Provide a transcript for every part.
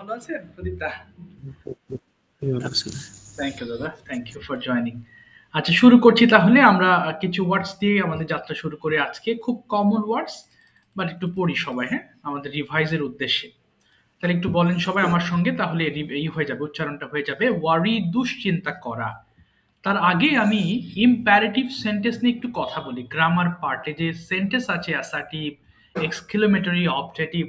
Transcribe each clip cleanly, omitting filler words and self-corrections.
ভালো আছেন প্রদীপ দা? Absolutely. Thank you দাদা, থ্যাংক ইউ ফর জয়নিং। আচ্ছা, শুরু করছি তাহলে। আমরা কিছু ওয়ার্ডস দিয়ে আমাদের যাত্রা শুরু করে আজকে খুব কমন ওয়ার্ডস, বাট একটু পড়ি সবাই, হ্যাঁ, আমাদের রিভাইজের উদ্দেশ্যে। তাহলে একটু বলেন সবাই আমার সঙ্গে, তাহলে এই হয়ে যাবে, উচ্চারণটা হয়ে যাবে। ওয়ারি, দুশ্চিন্তা করা। তার আগে আমি ইম্প্যারেটিভ সেন্টেন্স নিয়ে একটু কথা বলি। গ্রামার পার্টে যে সেন্টেন্স আছে অ্যাসার্টিভ, এক্সক্লেমেটরি, অবজেক্টিভ,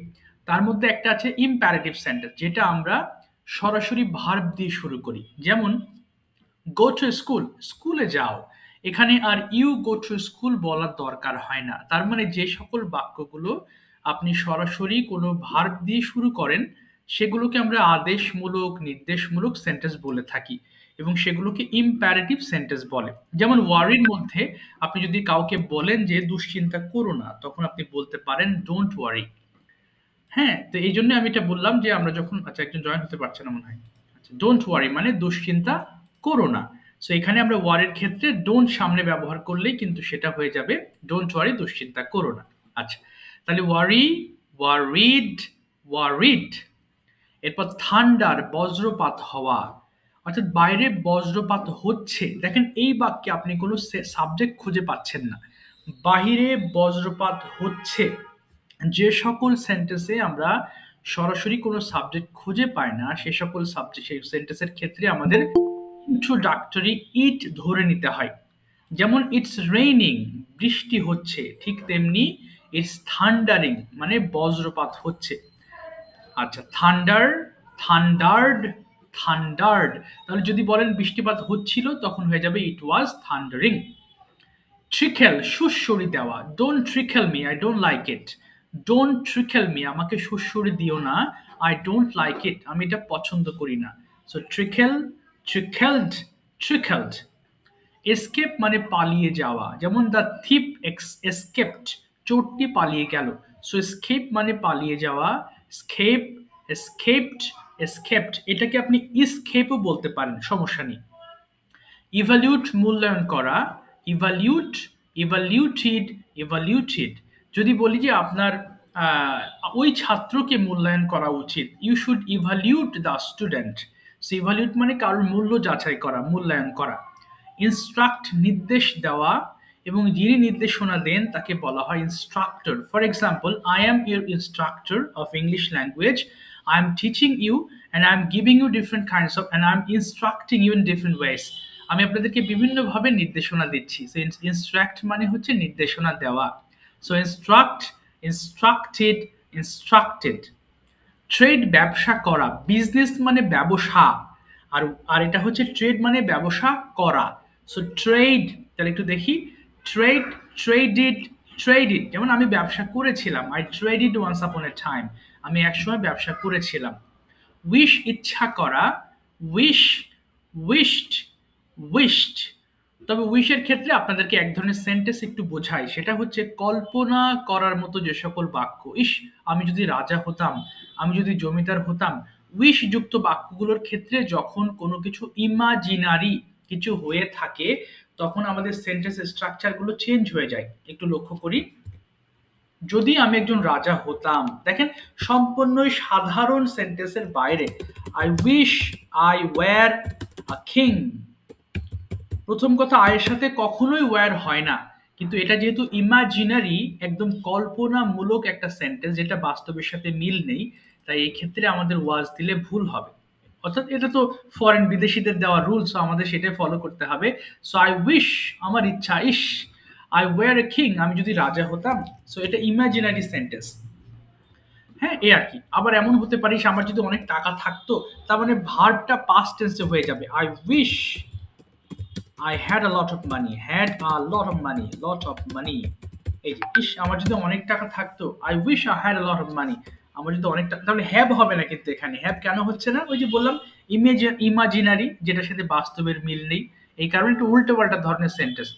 তার মধ্যে একটা আছে ইম্প্যারেটিভ সেন্টেন্স, যেটা আমরা সরাসরি ভার্ব দিয়ে শুরু করি। যেমন গো টু স্কুল, স্কুলে যাও। এখানে are you go to school বলার দরকার হয় না। তার মানে যে সকল বাক্যগুলো আপনি সরাসরি কোনো ভার্ব দিয়ে শুরু করেন, সেগুলোকে আমরা আদেশমূলক, নির্দেশমূলক সেন্টেন্স বলে থাকি, এবং সেগুলোকে ইম্প্যারেটিভ সেন্টেন্স বলে। যেমন ওয়ারির মধ্যে আপনি যদি কাউকে বলেন যে দুশ্চিন্তা করো না, তখন আপনি বলতে পারেন ডোন্ট ওয়ারি। হ্যাঁ, তো এই জন্য আমি এটা বললাম যে আমরা যখন, আচ্ছা একজন জয়েন হতে পারছে না মনে হয়। আচ্ছা, ডোন্ট ওয়ারি মানে দুশ্চিন্তা করো না। সো এখানে আমরা ওয়ারির ক্ষেত্রে ডোন্ট সামনে ব্যবহার করলেই কিন্তু সেটা হয়ে যাবে ডোন্ট ওয়ারি, দুশ্চিন্তা করো না। আচ্ছা, তাহলে ওয়ারি, ওয়ারিড, ওয়ারিড। এরপর থান্ডার, বজ্রপাত হওয়া, অর্থাৎ বাইরে বজ্রপাত হচ্ছে। দেখেন এই বাক্যে আপনি কোনো সাবজেক্ট খুঁজে পাচ্ছেন না। বাহিরে বজ্রপাত হচ্ছে। যে সকল সেন্টেন্সে আমরা সরাসরি কোনো সাবজেক্ট খুঁজে পাই না, সে সকল সাবজেক্ট, সেই সেন্টেন্সের ক্ষেত্রে আমাদের ইন্ট্রোডাক্টরি ইট ধরে নিতে হয়। যেমন ইটস রেইনিং, বৃষ্টি হচ্ছে, ঠিক তেমনি ইটস থান্ডারিং মানে বজ্রপাত হচ্ছে। আচ্ছা, থান্ডার, থান্ডার্ড, থান্ডার্ড। তাহলে যদি বলেন বৃষ্টিপাত হচ্ছিল, তখন হয়ে যাবে ইট ওয়াজ থান্ডারিং। ট্রিকেল, সুড়সুড়ি দেওয়া। Don't trickle me, I don't like it. Don't trickle me, আমাকে সুড়সুড়ি দিও না। আই ডোন্ট লাইক ইট, আমি এটা পছন্দ করি না। সো ট্রিকেল, ট্রিকেলড, ট্রিকেলড। এসকেপ মানে পালিয়ে যাওয়া। যেমন দ্য থিপ এসকেপড, চোরটি পালিয়ে গেল। সো এসকেপ মানে পালিয়ে যাওয়া। Escape, escaped, escaped. এটাকে আপনি ইসকেপও বলতে পারেন, সমস্যা নেই। ইভ্যালুয়েট মূল্যায়ন করা। Evaluate, evaluated, evaluated. যদি বলি যে আপনার ওই ছাত্রকে মূল্যায়ন করা উচিত, you should evaluate the student. So evaluate মানে কারোর মূল্য যাচাই করা, মূল্যায়ন করা। ইনস্ট্রাক্ট, নির্দেশ দেওয়া, এবং যিনি নির্দেশনা দেন তাকে বলা হয় instructor. For example, I am your instructor of English language, I am teaching you and I am giving you different kinds of, and I am instructing you in different ways. আমি আপনাদেরকে বিভিন্নভাবে নির্দেশনা দিচ্ছি। সো ইনস্ট্রাক্ট মানে হচ্ছে নির্দেশনা দেওয়া। So instruct, instructed, instructed. Trade, ব্যবসা করা। বিজনেস মানে ব্যবসা, আর আর এটা হচ্ছে ট্রেড মানে ব্যবসা করা। সো ট্রেড, তাহলে একটু দেখি। ট্রেড, ট্রেডিড, ট্রেডিড। যেমন আমি ব্যবসা করেছিলাম, I ট্রেডিড once upon A time, আমি একসময় ব্যবসা করেছিলাম। উইশ, ইচ্ছা করা। Wish, wished, wished. তবে উইশের ক্ষেত্রে আপনাদেরকে এক ধরনের সেন্টেন্স একটু বোঝাই, সেটা হচ্ছে কল্পনা করার মতো যে সকল বাক্য। ইস, আমি যদি রাজা হতাম, আমি যদি জমিদার হতাম। উইশ যুক্ত বাক্যগুলোর ক্ষেত্রে যখন কোনো কিছু ইমাজিনারি কিছু হয়ে থাকে, তখন আমাদের সেন্টেন্স স্ট্রাকচার গুলো চেঞ্জ হয়ে যায়। একটু লক্ষ্য করি। যদি আমি একজন রাজা হতাম, দেখেন সম্পূর্ণই সাধারণ সেন্টেন্সের বাইরে। I wish I were a king. প্রথম কথা, আয়ের সাথে কখনোই ওয়্যার হয় না, কিন্তু এটা যেহেতু ইমাজিনারি, একদম কল্পনামূলক একটা সেন্টেন্স, যেটা বাস্তবের সাথে মিল নেই, তাই এই ক্ষেত্রে আমাদের ওয়াজ দিলে ভুল হবে। অর্থাৎ এটা তো ফরেন, বিদেশিদের দেওয়া রুলস, আমাদের সেটাই ফলো করতে হবে। সো আই উইশ, আমার ইচ্ছা, ইস আই ওয়্যার এ কিং, আমি যদি রাজা হতাম। সো এটা ইমাজিনারি সেন্টেন্স। হ্যাঁ, এই আর কি। আবার এমন হতে পারে আমার যদি অনেক টাকা থাকতো, তার মানে ভার্বটা পাস্ট টেন্সে হয়ে যাবে। I wish I had a lot of money, had a lot of money, lot of money. এই যে ইস, আমার যদি অনেক টাকা থাকতো, I wish I had a lot of money. আমার যদি অনেক টাকা, তাহলে হ্যাভ হবে না, কিন্তু এখানে হ্যাভ কেন হচ্ছে না? ওই যে বললাম ইমাজিনারি, যেটার সাথে বাস্তবের মিল নেই, এই কারণে একটু উল্টো পাল্টা ধরনের সেন্টেন্স।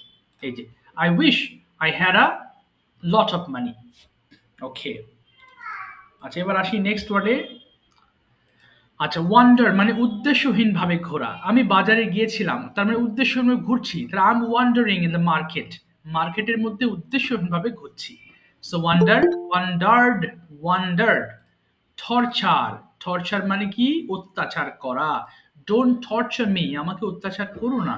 এই যে I wish I had a lot of money. ওকে, আচ্ছা এবার আসি নেক্সট ওয়ার্ডে। আচ্ছা, ওয়ান্ডার মানে উদ্দেশ্যহীন ভাবে ঘোরা। আমি বাজারে গিয়েছিলাম, তার মানে উদ্দেশ্যহীন ভাবে ঘুরছি। তাহলে I am wandering in the market, মার্কেটের মধ্যে উদ্দেশ্যহীন ভাবে ঘুরছি। So wonder, wandered, wandered. Torture, torture মানে কি? অত্যাচার করা। ডোন্ট টর্চার মি, আমাকে অত্যাচার করো না।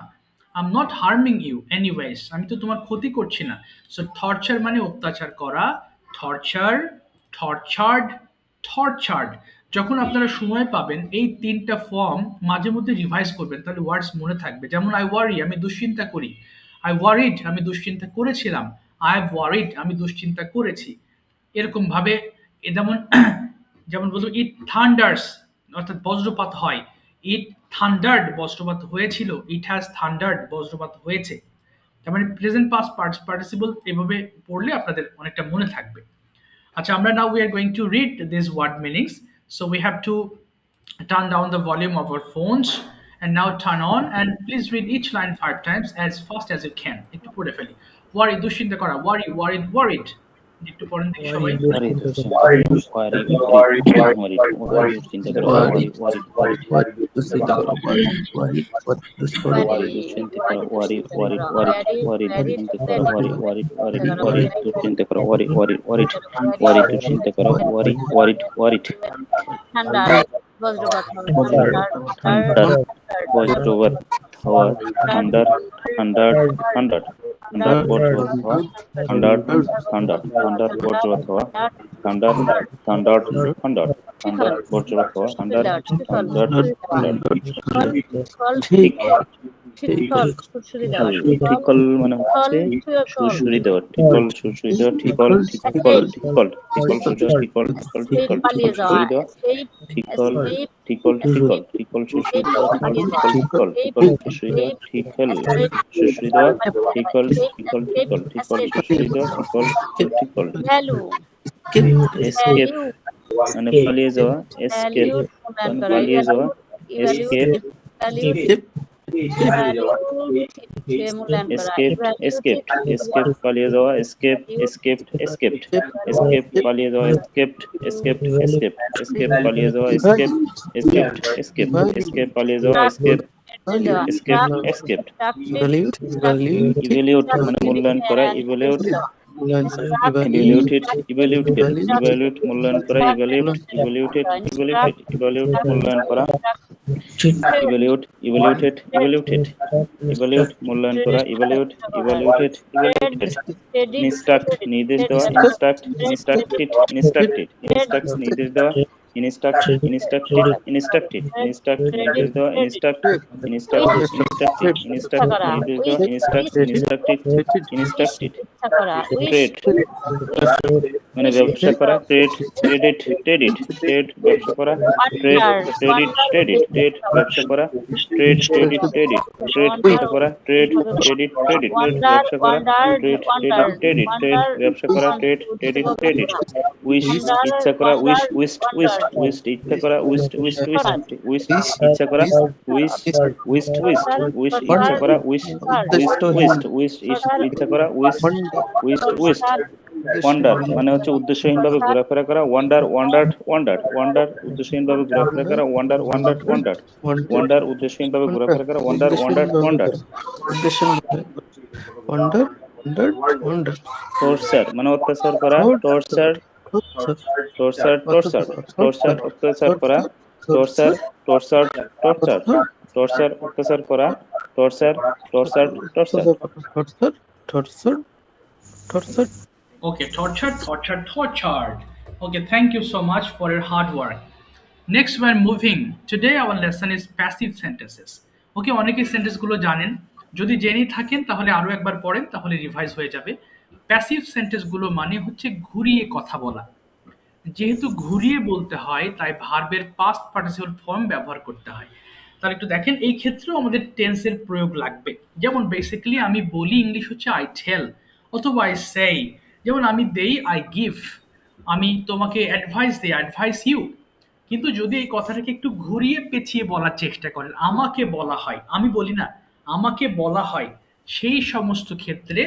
I am not harming you anyways, আমি তো তোমার ক্ষতি করছি না। সো টর্চার মানে অত্যাচার করা। Torture, tortured, tortured. যখন আপনারা সময় পাবেন এই তিনটা ফর্ম মাঝে মধ্যে রিভাইজ করবেন, তাহলে ওয়ার্ডস মনে থাকবে। যেমন আই ওয়ারি, আমি দুশ্চিন্তা করি। আই ওয়ারিড, আমি দুশ্চিন্তা করেছিলাম। আই হ্যাভ ওয়ারিড, আমি দুশ্চিন্তা করেছি। এরকম ভাবে যেমন যেমন বলতো ইট থান্ডার্স, অর্থাৎ বজ্রপাত হয়। ইট থান্ডার্ড, বজ্রপাত হয়েছিল। ইট হ্যাজ থান্ডার্ড, বজ্রপাত হয়েছে। তার মানে প্রেজেন্ট পাস্ট পার্টিসিপল এভাবে পড়লে আপনাদের অনেকটা মনে থাকবে। আচ্ছা, আমরা now we are going to read these word meanings. So we have to turn down the volume of our phones and now turn on, and please read each line 5 times as fast as you can. একটু পড়ে ফেলি। ওয়ারি, দুশ্চিন্তা করা। ওয়ারি, worried, worried. একটু পড়েন দেখি সবাই। Worry দুশ্চিন্তা করা, worry worry worry দুশ্চিন্তা করা, worry worry দুশ্চিন্তা করা, worry দুশ্চিন্তা করা, worry worry দুশ্চিন্তা করা, worry দুশ্চিন্তা করা, worry দুশ্চিন্তা করা, worried ঠান্ডা বজ্রপাত thunder বজ্রপাত হওয়া, thunder বজ্রপাত হওয়া, thunder বজ্রপাত হওয়া, thunder বজ্রপাত হওয়া, thunder ঠিকল মানে হচ্ছে সুরসুরি দেওয়া, সুরসুরি দেওয়া, ঠিকল সুরসুরি দেওয়া, ঠিকল সুরসুরি দেওয়া, সুরসুরি দেওয়া, সুরসুরি দেওয়া, ঠিকল সুরসুরি দেওয়া, ঠিকল এসকেপ মানে পালিয়ে যাওয়া, এসকেপ মানে পালিয়ে যাওয়া, এসকেপ পালিয়ে যাওয়া, এসকেপ পালিয়ে যাওয়া, এসকেপ পালিয়ে যাওয়া, এসকেপ পালিয়ে যাওয়া, এসকেপ ইভ্যালুয়েট মানে মূল্যায়ন করা, ইভ্যালুয়েট মূল্যায়ন করা, ইভ্যালুয়েটেড মূল্যায়ন করা, ইভ্যালুয়েট মূল্যায়ন করা, ইভ্যালুয়েটেড ইনস্ট্রাক্ট নির্দেশ দেওয়া, ইনস্ট্রাক্টেড নির্দেশ দেওয়া, instructed নির্দেশ দেওয়া, instructed নির্দেশ দেওয়া, instructed trade মানে ব্যবসা করা, ট্রেড ব্যবসা করা, ট্রেড ব্যবসা করা, ট্রেড ব্যবসা করা, ট্রেড ব্যবসা করা, ট্রেড ব্যবসা করা, ট্রেড উইশ ইচ্ছা করা, উইস্ট ইচ্ছা করা, উইস্ট ইচ্ছা করা, উইশ ইচ্ছা করা, উইস্ট ইচ্ছা করা, উইস্ট ওয়ান্ডার মানে হচ্ছে উদ্দেশ্যহীনভাবে ঘোরাফেরা করা, ওয়ান্ডার উদ্দেশ্যহীনভাবে ঘোরাফেরা করা, ওয়ান্ডার উদ্দেশ্যহীনভাবে ঘোরাফেরা করা, ওয়ান্ডার টর্চার মানে অত্যাচার করা, টর্চার অত্যাচার করা, টর্চার অত্যাচার করা, torture Okay, tortured. Okay, thank you so much for your hard work. Next, we're moving. Today, our lesson is passive sentences. Okay, অনেকে সেন্টেন্স গুলো জানেন, যদি জেনে থাকেন তাহলে আরো একবার পড়েন, তাহলে রিভাইজ হয়ে যাবে। প্যাসিভ সেন্টেন্স গুলো মানে হচ্ছে ঘুরিয়ে কথা বলা। যেহেতু ঘুরিয়ে বলতে হয় তাই ভার্বের পাস্ট পার্টিসিপল ফর্ম ব্যবহার করতে হয়। তাহলে একটু দেখেন, এই ক্ষেত্রেও আমাদের টেন্সের প্রয়োগ লাগবে। যেমন বেসিক্যালি আমি বলি, ইংলিশ হচ্ছে আই টেল অথবা আই সেই। যেমন আমি দেই, আই গিভ। আমি তোমাকে অ্যাডভাইস দিই, অ্যাডভাইস ইউ। কিন্তু যদি এই কথাটাকে একটু ঘুরিয়ে পেঁচিয়ে বলার চেষ্টা করেন, আমাকে বলা হয়, আমি বলি না, আমাকে বলা হয়, সেই সমস্ত ক্ষেত্রে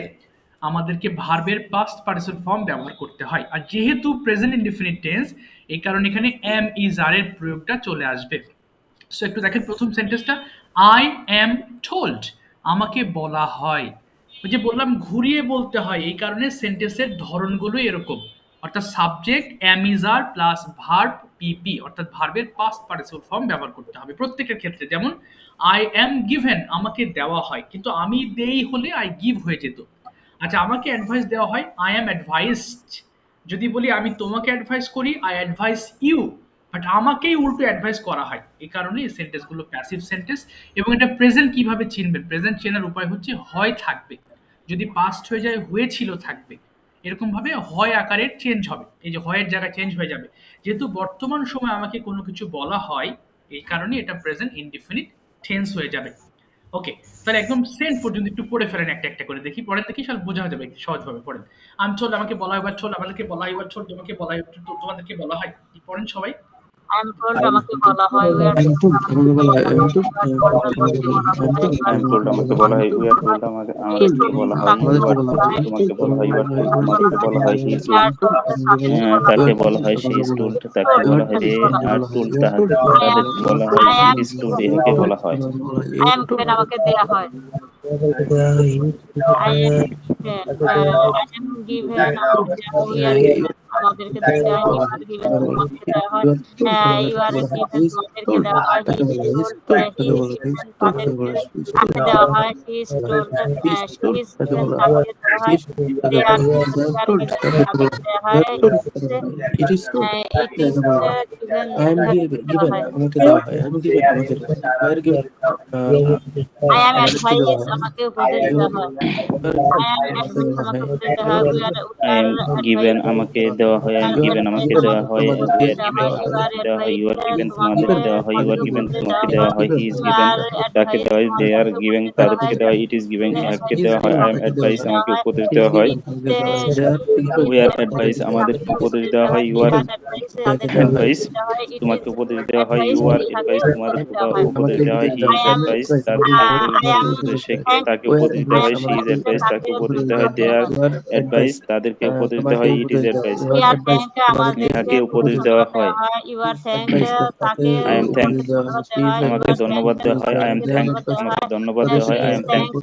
আমাদেরকে ভার্বের পাস্ট পার্টিসিপল ফর্ম ব্যবহার করতে হয়। আর যেহেতু প্রেজেন্ট ইনডিফিনিট টেন্স, এই কারণে এখানে এম ইজ আর এর প্রয়োগটা চলে আসবে। সো একটু দেখেন প্রথম সেন্টেন্সটা, আই এম টোল্ড, আমাকে বলা হয়। ওই যে বললাম ঘুরিয়ে বলতে হয়, এই কারণে সেন্টেন্সের ধরনগুলো এরকম। অর্থাৎ subject am is are plus verb PP অর্থাৎ ভার্বের পাস্ট পার্টিসিপল ফর্ম ব্যবহার করতে হবে প্রত্যেকের ক্ষেত্রে। যেমন আই অ্যাম গিভেন, আমাকে দেওয়া হয়, কিন্তু আমি দেই হলে আই গিভ হয়ে যেত। আচ্ছা, আমাকে অ্যাডভাইস দেওয়া হয়, আই অ্যাম অ্যাডভাইসড। যদি বলি আমি তোমাকে অ্যাডভাইস করি, আই অ্যাডভাইস ইউ, বাট আমাকেই উল্টো অ্যাডভাইস করা হয়। এই কারণে এই সেন্টেন্সগুলো প্যাসিভ সেন্টেন্স। এবং এটা প্রেজেন্ট কিভাবে চিনবেন? প্রেজেন্ট চেনার উপায় হচ্ছে হয় থাকবে, যদি পাস্ট হয়ে যায় হয়েছিল থাকবে, এরকম ভাবে হয় আকারে চেঞ্জ হবে। এই যে হয়ের জায়গায় চেঞ্জ হয়ে যাবে, যেহেতু বর্তমান সময় আমাকে কোনো কিছু বলা হয়, এই কারণে এটা প্রেজেন্ট ইনডিফিনিট টেন্স হয়ে যাবে। ওকে, তাহলে একদম সেন্ট পর্যন্ত একটু পড়ে ফেলেন একটা একটা করে, দেখি পরের দেখি সব বোঝা যাবে সহজভাবে। পড়েন। আমি ছোট, আমাকে বলা হয়, এবার ছোট, আমাদেরকে বলা হয়, এবার ছোট, তোমাকে বলা হয়, তোমাদেরকে বলা হয়। পড়েন সবাই। I am told আমাকে বলা হয়, we are I am told আমাকে বলা হয়, I am told আমাকে বলা হয়, we are told আমাদেরকে বলা হয়, তোমাকে বলা হয়, you are told তোমাদেরকে বলা হয়, he is told তাকে বলা হয়, she is told তাকে বলা হয়, they are told তাদেরকে বলা হয়, it is told একে বলা হয়। I am given আমাকে দেয়া হয়, I am given আমাদেরকে দেয়া হয়, you are given তোমাকে দেয়া হয়, you are given তোমাদেরকে দেওয়া হয়, he is told তাদেরকে দেওয়া হয়, she is told she is given তাকে দেওয়া হয়, they are given তাদেরকে দেওয়া হয়, it is told it is given I am given আমাকে দেওয়া হয়, I am given আমাদেরকে, we are given I am advised আমাকে উপদেশ দেওয়া হয়, I am advised আমাকে উপদেশ দেওয়া হয়, I am given আমাকে দেওয়া হয়, I am given আমাকে দেওয়া হয়, we are given আমাদেরকে দেওয়া হয়, you are given তোমাদেরকে দেওয়া হয়, you are given তোমাকে দেওয়া হয়, he is given তাকে দেওয়া হয়, they are given তাদেরকে দেওয়া হয়, it is given একে দেওয়া হয়, I am advised আমাকে উপদেশ দেওয়া হয়, we are advised আমাদেরকে উপদেশ দেওয়া হয়, you are advised তোমাকে উপদেশ দেওয়া হয়, you are advised তোমাদেরকে উপদেশ দেওয়া হয়, he is advised তাকে উপদেশ দেওয়া হয়, she is advised তাকে উপদেশ দেওয়া হয়, they are advised তাদেরকে উপদেশ দেওয়া হয়, it is advised ইহাকে উপদেশ দেওয়া হয়, I am thanked আমাকে ধন্যবাদ দেওয়া হয়, I am thanked আমাকে ধন্যবাদ দেওয়া হয়, I am thanked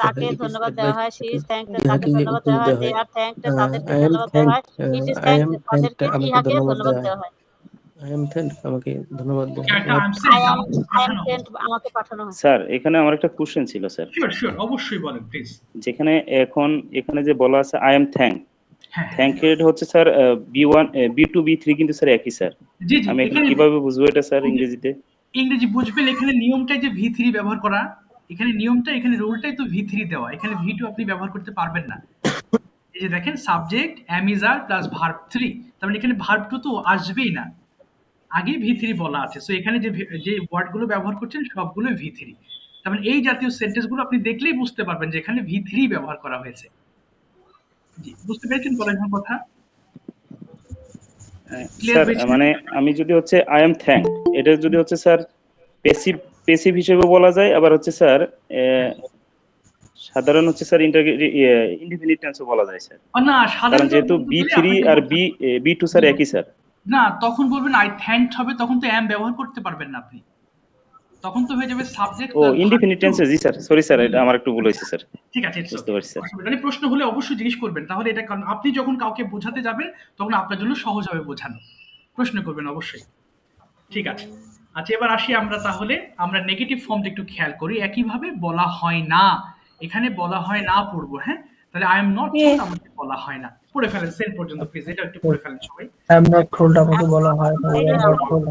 তাকে ধন্যবাদ দেওয়া হয়, she is thanked তাকে ধন্যবাদ দেওয়া হয়, they are thanked তাদেরকে ধন্যবাদ দেওয়া হয়, it is thanked তাদেরকে ইহাকে ধন্যবাদ দেওয়া হয়, I am thanked আমাকে ধন্যবাদ দেওয়া হয়, I am sent আমাকে পাঠানো হয়। স্যার এখানে আমার একটা কোশ্চেন ছিল স্যার। শিওর অবশ্যই বলেন প্লিজ। যেখানে এখানে যে বলা আছে I am thanked, থ্যাঙ্ক এর হচ্ছে স্যার B1 B2 B3 কিন্তু স্যার একই স্যার। জি জি, আমি কিভাবে বুঝবো এটা স্যার ইংরেজিতে? ইংরেজি বুঝবেন, এখানে নিয়মটাই যে V3 ব্যবহার করা, এখানে নিয়মটা, এখানে রুলটাই তো V3 দেওয়া, এখানে V2 আপনি ব্যবহার করতে পারবেন না। এই যে দেখেন subject am is are plus verb 3, তার মানে এখানে ভার্ব 2 তো আসবেই না, আগে V3 বলা আছে। সো এখানে যে ওয়ার্ডগুলো ব্যবহার করছেন সবগুলো V3। তার মানে এই জাতীয় সেন্টেন্সগুলো আপনি দেখলেই বুঝতে পারবেন যে এখানে V3 ব্যবহার করা হয়েছে। জি, বুঝতে পেরেছেন বলার কথা? স্যার মানে আমি যদি হচ্ছে I am thanked এটা যদি হচ্ছে স্যার প্যাসিভ হিসেবে বলা যায়, আবার হচ্ছে স্যার সাধারণ হচ্ছে স্যার ইনডিফিনিট টেন্সও বলা যায় স্যার। না, সাধারণ যেহেতু B3 আর B2 স্যার একই স্যার। না, তখন বলবেন I thanked হবে, তখন তো am ব্যবহার করতে পারবেন না আপনি, তখন তো হয়ে যাবে সাবজেক্ট ও ইনডিফিনিট টেন্সে। জি স্যার, সরি স্যার, এটা আমার একটু ভুল হয়েছে স্যার। ঠিক আছে, বুঝতে পারছি স্যার। মানে প্রশ্ন হলে অবশ্যই জিজ্ঞেস করবেন, তাহলে এটা কারণ আপনি যখন কাউকে বোঝাতে যাবেন তখন আপনার জন্য সহজ হবে বোঝানো, প্রশ্ন করবেন অবশ্যই। ঠিক আছে, আচ্ছা এবার আসি আমরা, তাহলে আমরা নেগেটিভ ফর্মটা একটু খেয়াল করি। একইভাবে বলা হয় না, এখানে বলা হয় না পড়বো। হ্যাঁ, তাহলে আই এম নট টোল্ড আমাকে বলা হয় না, পড়ে ফেলেন সেন্ট পর্যন্ত প্লিজ, এটা একটু পড়ে ফেলেন সবাই। আই এম নট টোল্ড আমাকে বলা হয় না, I am not told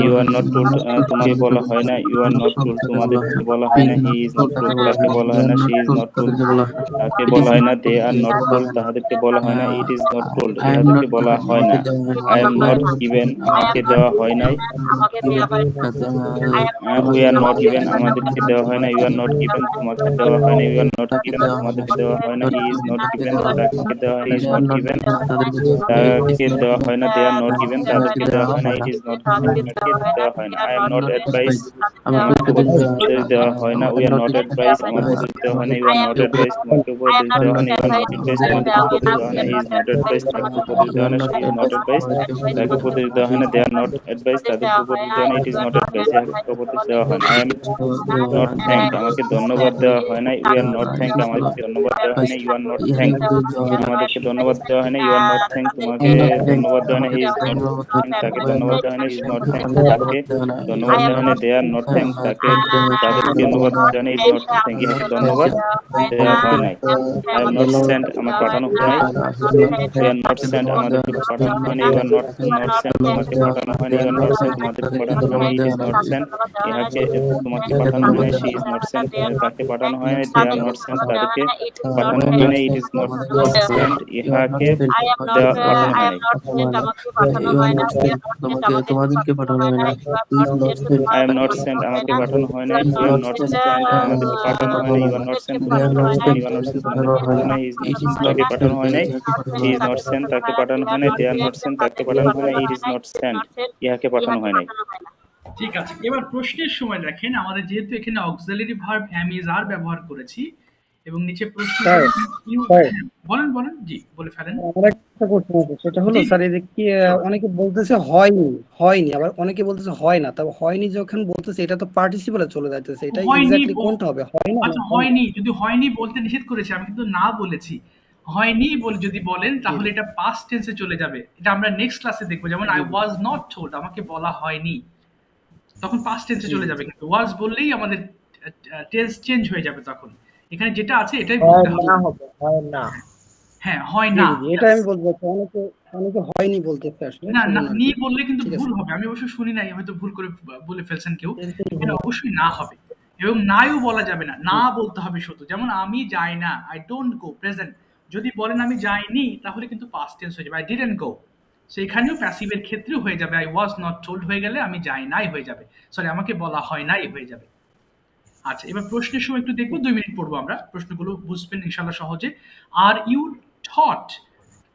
you are not told তোমাকে বলা হয় না, ইউ আর নট টোল্ড তোমাদেরকে বলা হয় না, হি ইজ নট টোল্ড তাকে বলা হয় না, শি ইজ নট টোল্ড তাকে বলা হয় না, দে আর নট টোল্ড তাদেরকে বলা হয় না, ইট ইজ নট টোল্ড তাদেরকে বলা হয় না, আই এম নট গিভেন আমাকে দেওয়া হয় নাই, উই আর নট গিভেন আমাদেরকে দেওয়া হয় না, ইউ আর নট গিভেন তোমাকে দেওয়া হয় না, ইউ আর নট গিভেন তোমাদেরকে দেওয়া হয় না, হি ইজ নট গিভেন তাকে দেওয়া হি ইজ নট গিভেন তাকে দেওয়া হয় না, দে আর নট গিভেন তাদেরকে দেওয়া হয় না, ইট ইজ নট গিভেন তাকে দেওয়া হয় না, আই এম নট অ্যাডভাইস আমাকে উপদেশ দেওয়া হয় না, উই আর নট অ্যাডভাইস আমাকে উপদেশ দেওয়া হয় না, ইউ আর নট অ্যাডভাইস তোমাকে উপদেশ দেওয়া হয় না, ইউ আর নট অ্যাডভাইস তোমাকে উপদেশ দেওয়া হয় না, হি ইজ নট অ্যাডভাইস তাকে উপদেশ দেওয়া হয় না, শি ইজ নট অ্যাডভাইস তাকে উপদেশ দেওয়া হয় না, দে আর নট অ্যাডভাইস তাদেরকে উপদেশ দেওয়া হয় না, ইট ইজ নট অ্যাডভাইস তাকে উপদেশ দেওয়া হয় না, I am not not thank আমাকে ধন্যবাদ দেওয়া হয় না, উই আর নট থ্যাঙ্ক আমাদেরকে ধন্যবাদ দেওয়া হয় না, ইউ আর নট থ্যাঙ্ক আমাদেরকে ধন্যবাদ দেওয়া হয় না, ইউ আর নট থ্যাঙ্ক তোমাকে ধন্যবাদ দেওয়া হয় না, হি ইজ নট থ্যাঙ্ক তাকে ধন্যবাদ দেওয়া হয় না, ইজ নট থ্যাঙ্ক তাকে ধন্যবাদ দেওয়া হয় না, দে আর নট থ্যাঙ্ক তাদেরকে ধন্যবাদ দেওয়া হয় না, ইজ নট থ্যাঙ্ক ইহাকে ধন্যবাদ দেওয়া হয় নাই। আই এম নট সেন্ট আমাকে পাঠানো হয় নাই, ইউ আর নট সেন্ট আমাদেরকে পাঠানো হয় না, ইউ আর নট সেন্ট তোমাকে পাঠানো হয় না, ইউ আর নট সেন্ট তোমাদেরকে পাঠানো হয় না, ইট ইজ নট সেন্ট ইহাকে তোমাকে পাঠানো হয় না, শি ইজ নট সেন্ট তাকে পাঠানো হয় না, দে আর নট সেন্ট তাদেরকে পাঠানো হয় না, ইট ইজ নট সেন্ট ইহাকে পাঠানো হয় নাই। তোমাদেরকে পাঠানো হয় না, আই এম নট সেন্ট আমাকে পাঠানো হয় নাই, ইউ আর নট সেন্ট আমাদেরকে পাঠানো হয় না, you are not sent you are not sent তোমাদেরকে পাঠানো হয় না, তাকে পাঠানো হয় নাই, হি ইজ নট সেন্ট তাকে পাঠানো হয় না, দে আর নট সেন্ট তাকে পাঠানো হয় না, ইট ইজ নট সেন্ট ইহাকে পাঠানো হয় নাই। ঠিক আছে, এবার প্রশ্নের সময় দেখেন আমাদের যেহেতু এখানে auxiliary verb am is are ব্যবহার করেছি এবং নিচে প্রশ্ন বলেন বলেন জি বলে ফেলেন। আমার একটা প্রশ্ন আছে, সেটা হলো স্যার এই যে কি অনেকে বলতেছে হয়নি হয়নি, আবার অনেকে বলতেছে হয় না, তবে হয়নি যখন বলতেছে এটা তো পার্টিসিপলে চলে যাইতেছে, এটা এক্স্যাক্টলি কোনটা হবে? হয় না, আচ্ছা হয়নি, যদি হয়নি বলতে নিষেধ করেছি আমি কিন্তু না বলেছি, হয়নি বলে যদি বলেন তাহলে এটা পাস্ট টেন্সে চলে যাবে, এটা আমরা নেক্সট ক্লাসে দেখবো। যেমন আই ওয়াজ নট টোল্ড আমাকে বলা হয়নি, তখন পাস্ট টেন্সে চলে যাবে, কিন্তু ওয়াজ বললেই আমাদের টেন্স চেঞ্জ হয়ে যাবে, তখন এখানে যেটা আছে এটাই বলতে হবে। হয় না, হ্যাঁ হয় না, এটা আমি বলবো। অনেকে অনেকে হয়নি বলতেছে আসলে, না না নি বললে কিন্তু ভুল হবে, আমি অবশ্য শুনি নাই, হয়তো ভুল করে বলে ফেলছেন কেউ, এটা অবশ্যই না হবে। এবং নাইও বলা যাবে না, না বলতে হবে শুধু। যেমন আমি যাই না, আই ডোন্ট গো, প্রেজেন্ট। যদি বলেন আমি যাইনি তাহলে কিন্তু পাস্ট টেন্স হয়ে যাবে, আই ডিডন্ট গো। সেখানেও প্যাসিভের ক্ষেত্রেও হয়ে যাবে, আই ওয়াজ নট টোল্ড হয়ে গেলে আমি যাই নাই হয়ে যাবে, সরি আমাকে বলা হয় নাই হয়ে যাবে। আচ্ছা এবার প্রশ্নের সময় একটু দেখবো, 2 মিনিট পড়বো আমরা, প্রশ্নগুলো বুঝবেন ইনশাআল্লাহ সহজে। আর ইউ থট,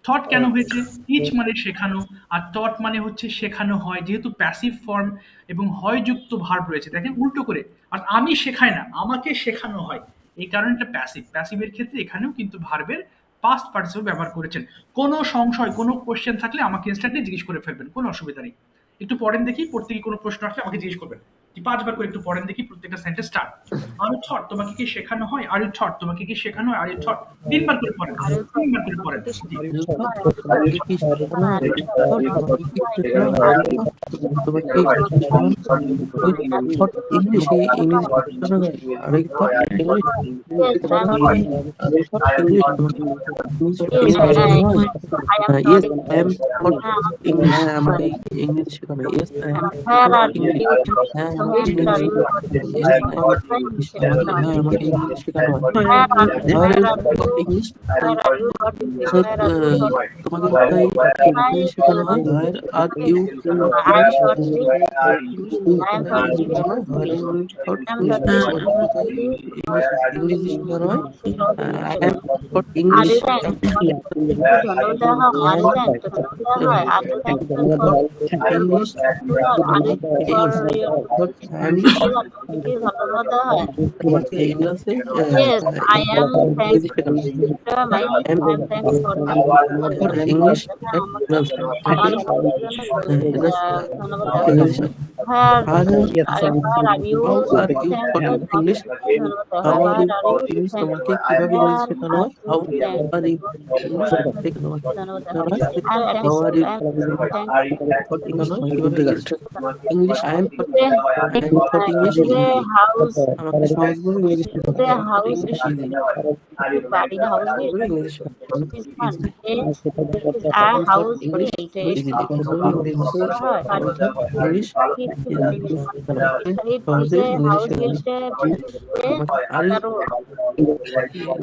থট কেন হয়েছে? টিচ মানে শেখানো, আর টট মানে হচ্ছে শেখানো হয়, যেহেতু প্যাসিভ ফর্ম এবং হয় যুক্ত ভার্ব রয়েছে, দেখেন উল্টো করে, আর আমি শেখাই না আমাকে শেখানো হয়, এই কারণে এটা প্যাসিভ। প্যাসিভের ক্ষেত্রে এখানেও কিন্তু ভার্বের পাস্ট পার্টিসিপল ব্যবহার করেছেন। কোনো সংশয় কোনো কোশ্চেন থাকলে আমাকে ইনস্ট্যান্টলি জিজ্ঞেস করে ফেলবেন, কোনো অসুবিধা নেই। একটু পড়েন দেখি, পড়তে গিয়ে কোনো প্রশ্ন আসলে আমাকে জিজ্ঞেস করবেন, 5বার করে একটু পড়েন দেখি প্রত্যেকটা sentence start. Are you thought তোমাকে কি শেখানো হয়, আর ইউ থট তোমাকে কি শেখানো হয়, আর ইউ থট 3বার করে পড়েন, 3বার করে পড়েন।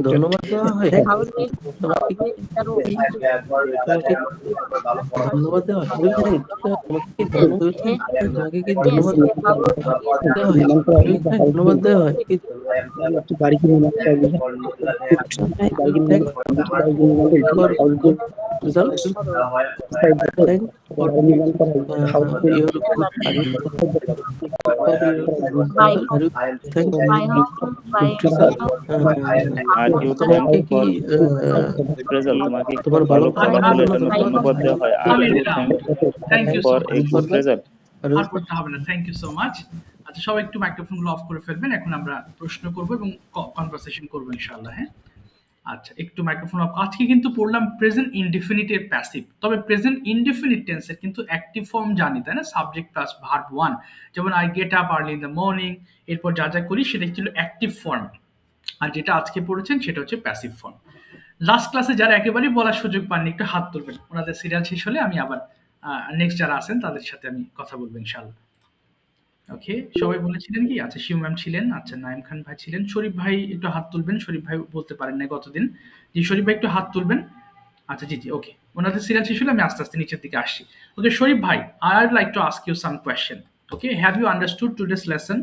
ধন্যবাদ দেওয়া হয়, ধন্যবাদ দেওয়া হয়, তোমাকে কি ধন্যবাদ ধন্যবাদ দেওয়া হয়, বাড়ি কিনে তোমার ভালো ফলাফলের জন্য ধন্যবাদ দেওয়া হয়, আর you thank for a good result. আর করতে হবে না, থ্যাংক ইউ সো মাচ। আচ্ছা, সবাই একটু মাইক্রোফোনগুলো অফ করে ফেলবেন। এখন আমরা প্রশ্ন করব এবং কনভারসেশন করব ইনশাআল্লাহ। হ্যাঁ, আচ্ছা, একটু মাইক্রোফোন অফ। আজকে কিন্তু পড়লাম প্রেজেন্ট ইনডিফিনিট এর প্যাসিভ। তবে প্রেজেন্ট ইনডিফিনিট টেন্সের কিন্তু অ্যাক্টিভ ফর্ম জানি, তাই না? Subject plus verb one. যেমন I get up early in the morning, এরপর যা যা করি সেটা ছিল অ্যাক্টিভ ফর্ম। আর যেটা আজকে পড়েছেন সেটা হচ্ছে প্যাসিভ ফর্ম। লাস্ট ক্লাসে যারা একেবারেই বলার সুযোগ পাননি একটু হাত তুলবেন। ওনাদের সিরিয়াল শেষ হলে আমি আবার নেক্সট যারা আছেন তাদের সাথে আমি কথা বলবো ইনশাআল্লাহ। ওকে, সবাই বলেছিলেন কি? আচ্ছা, শিউ ম্যাম ছিলেন, আচ্ছা নাইম খান ভাই ছিলেন, শরীফ ভাই একটু হাত তুলবেন। শরীফ ভাই বলতে পারেন না গতদিন। জি, শরীফ ভাই একটু হাত তুলবেন। আচ্ছা, জি জি, ওকে। ওনাদের সিরিয়াল শেষ হলে আমি আস্তে আস্তে নিচের দিকে আসছি। ওকে, শরীফ ভাই, I would like to ask you some question. Okay, have you understood today's lesson?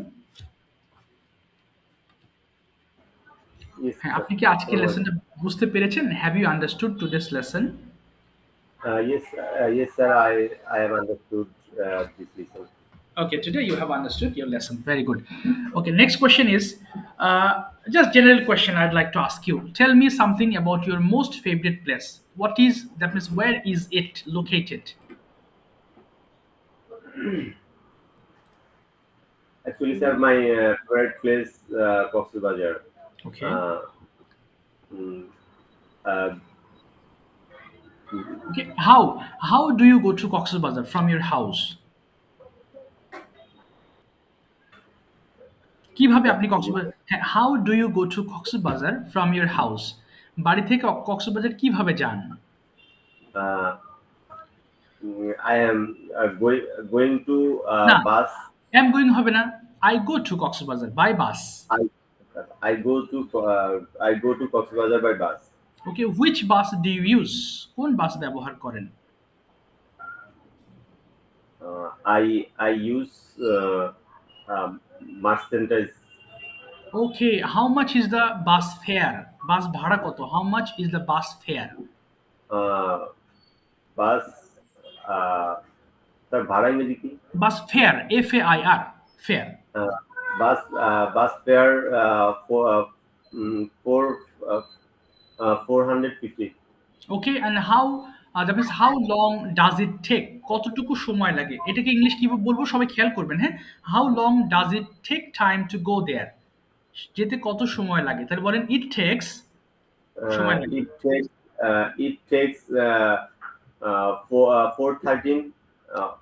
Yes, হ্যাঁ, sir. আপনি কি আজকের লেসনটা বুঝতে পেরেছেন? Have you understood today's lesson? Yes, sir. I have understood this lesson. Okay, today you have understood your lesson. Very good. Okay, next question is just general question I'd like to ask you. Tell me something about your most favorite place. What is that means? Where is it located? Actually, sir, my favorite place, Cox's Bazar. Okay. Okay. How do you go to Cox's Bazar from your house? কিভাবে আপনি কক্সবাজার, হ্যাঁ, how do you go to Cox's Bazar from your house? বাড়ি থেকে কক্সবাজার কিভাবে যান? I am going to না, bus. am going হবে না, I go to Cox's Bazar by bus. I go to Cox's Bazar by bus. Okay, which bus do you use? কোন বাস ব্যবহার করেন? I use Mercedes. Okay, how much is the bus fare? বাস ভাড়া কত? How much is the bus fare? Bus. Sir, ভাড়া ইংরেজি কি? Bus fare, FAIR, fare. Bus fare for 450. Okay, and how that means how long does it take? কতটুকু সময় লাগে? এটাকে English কি বলবো সবাই খেয়াল করবেন। হ্যাঁ, how long does it take time to go there? যেতে কত সময় লাগে? তাহলে বলেন it takes সময় লাগে। It takes 413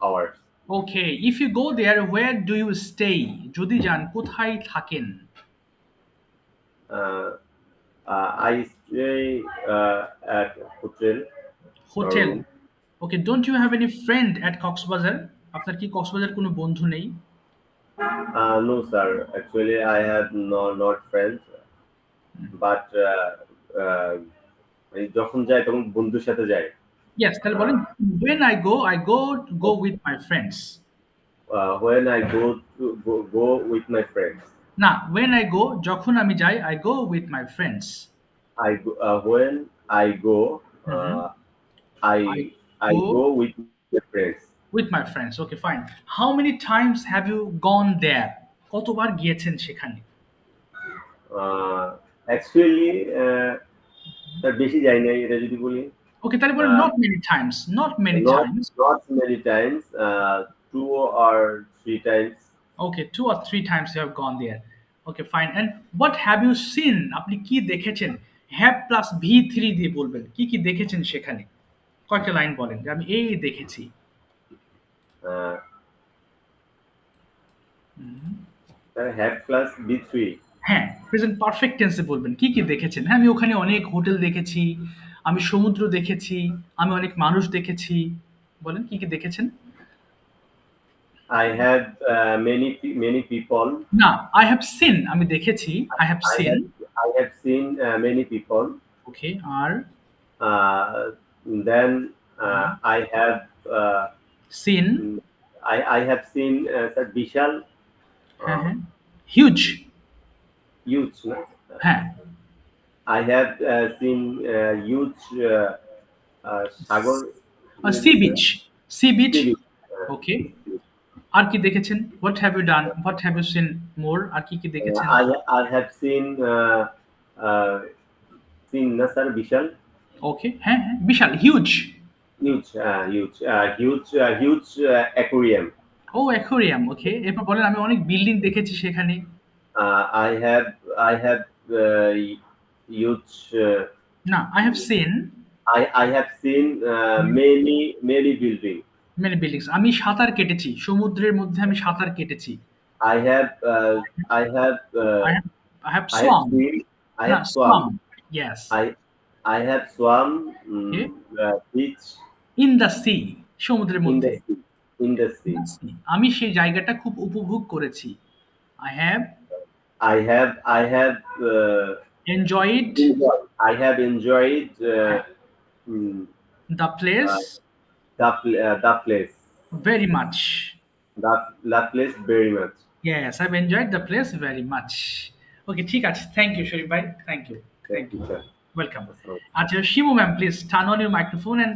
hours. Okay, if you go there, where do you stay? যদি যান কোথায় থাকেন? I stay at hotel. Hotel. Okay, don't you have any friend at Coxbazar? আপনার কি কক্সবাজার কোনো বন্ধু নেই? No, sir. Actually, I have not friends, but যখন যাই তখন বন্ধুর সাথে যাই। Yes, তাহলে বলেন when I go with my friends. When I go with my friends. না, when I go যখন আমি যাই, I go with my friends. When I go, I go with my friends. With my friends. Okay, fine. How many times have you gone there? কতবার গিয়েছেন সেখানে? Actually, তার বেশি যাই নাই এটা যদি বলি। Okay, তাহলে বলেন not many times. Not many times. Not many times. 2 or 3 times. Okay, 2 or 3 times you have gone there. Okay, fine. And what have you seen? আপনি কি দেখেছেন? Have plus V3 দিয়ে বলবেন। কি কি দেখেছেন সেখানে? কয়েকটা লাইন বলেন যে আমি এই দেখেছি। Have plus V3. হ্যাঁ, প্রেজেন্ট পারফেক্ট টেন্সে বলবেন কি কি দেখেছেন। হ্যাঁ, আমি ওখানে অনেক হোটেল দেখেছি, আমি সমুদ্র দেখেছি, আমি অনেক মানুষ দেখেছি। বলেন কি কি দেখেছেন? I have many people. না, I have seen, আমি দেখেছি, I have seen. I have seen many people. Okay, R then I have seen. I have seen sir Vishal. Huge. Huge, no? হ্যাঁ, I have seen huge Sagar. Sea beach. Okay. আর কি দেখেছেন? What have you done? What have you seen more? আর কি কি দেখেছেন? I have seen না sir বিশাল। Okay, হ্যাঁ বিশাল, huge aquarium. ও aquarium, ওকে। এরপর বলেন আমি অনেক বিল্ডিং দেখেছি সেখানে। I have huge. না, I have seen I have seen many buildings. many buildings. আমি সাঁতার কেটেছি, সমুদ্রের মধ্যে আমি সাঁতার কেটেছি। I have I have I have I have swum. seen I না, have swum. Yes. I have swum Okay. beach In the sea, সমুদ্রের in মধ্যে। the sea. আমি সেই জায়গাটা খুব উপভোগ করেছি। I have I have enjoyed enjoyed the place the place very much. the place very much. Yes, I've enjoyed the place very much. Okay, ঠিক আছে। Thank you, Sharif bhai. Thank you. Thank you, sir. Welcome. আচ্ছা, Shimu ma'am, please turn on your microphone and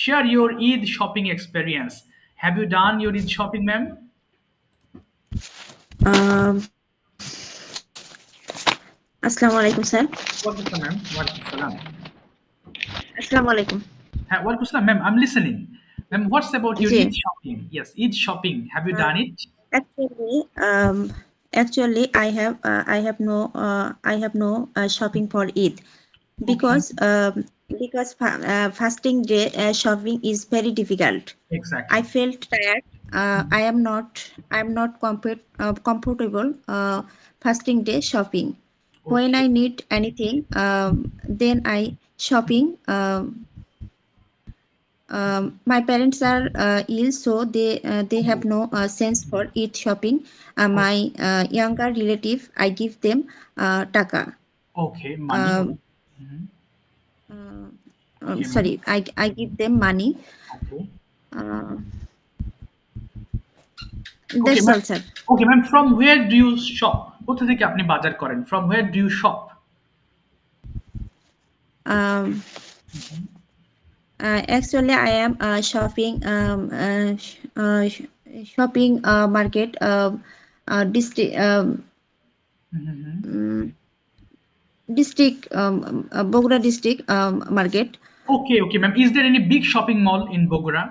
share your Eid shopping experience. Have you done your Eid shopping, ma'am? Assalamu alaikum, sir. Welcome, ma'am. Welcome, salam. Assalamu alaikum. Welcome, salam, ma'am. I'm listening. Ma'am, what's about your Ji. Eid shopping? Yes, Eid shopping. Have you done it? Actually, I have no shopping for Eid because fasting day shopping is very difficult. Exactly. I felt tired. I am not comfortable fasting day shopping. Okay. When I need anything, then I shopping. My parents are ill, so they have no sense for Eid shopping. My younger relative, I give them taka. Okay, money. Okay, Sorry, I give them money. Okay. That's ma'am. all, sir. Okay, ma'am. From where do you shop? কোথা থেকে আপনি বাজার করেন? From where do you shop? Actually, I am shopping market district Bogora district market. Okay, ma'am. Is there any big shopping mall in Bogora?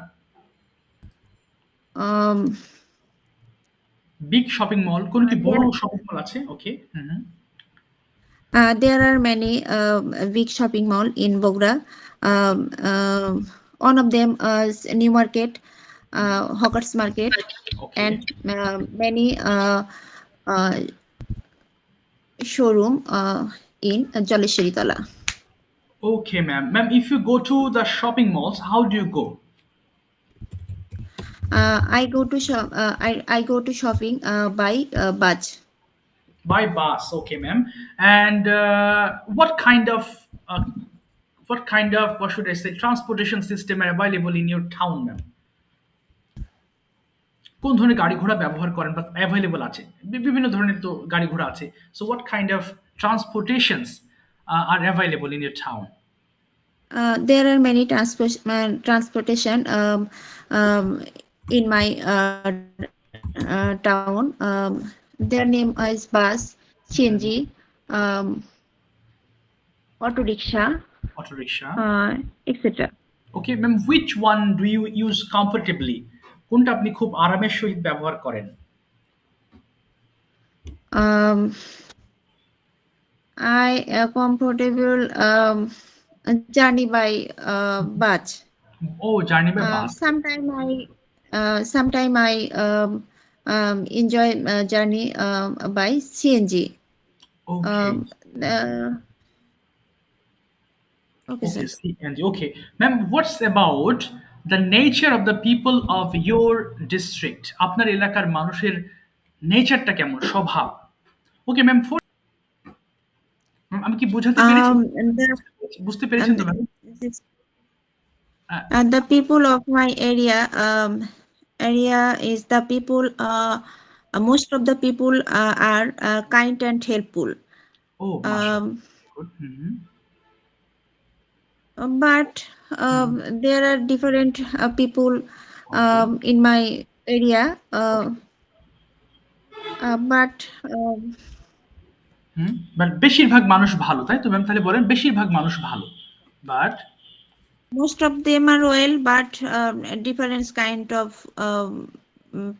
Big shopping mall? কোন কি বড় shopping mall আছে? Okay. There are many big shopping mall in Bogora. One of them is New Market, Hawkers Market, Okay. and many showroom in Jaleshwari Tala. Okay, ma'am. Ma'am, if you go to the shopping malls, how do you go? I go to shopping by bus. By bus, okay, ma'am. And what kind of what should I say transportation system are available in your town, ma'am? কোন ধরনের গাড়ি ঘোড়া ব্যবহার করেন বা available আছে? বিভিন্ন ধরনের তো গাড়ি ঘোড়া আছে। So what kind of transportations are available in your town? There are many transportation in my town. Their name is bus, CNG, auto rickshaw, etc. Okay, ma'am, which one do you use comfortably? কোনটা আপনি খুব আরামের সহিত ব্যবহার করেন? I comfortable journey by bus. Oh, journey by bus. Sometime I enjoy journey by CNG. Okay. Okay, sir. CNG. Okay, ma'am, what's about the nature of the people of your district? আপনার এলাকার মানুষের নেচারটা কেমন, স্বভাব? Okay, ma'am, আমি কি বোঝাতে পেরেছি? বুঝতে পেরেছেন তো ma'am? The people of my area is the people. Most of the people are kind and helpful. Oh, good. But there are different people in my area. But বেশিরভাগ মানুষ ভালো, তাই তো ম্যাম? তাহলে বলেন বেশিরভাগ মানুষ ভালো, but most of them are well, but different kind of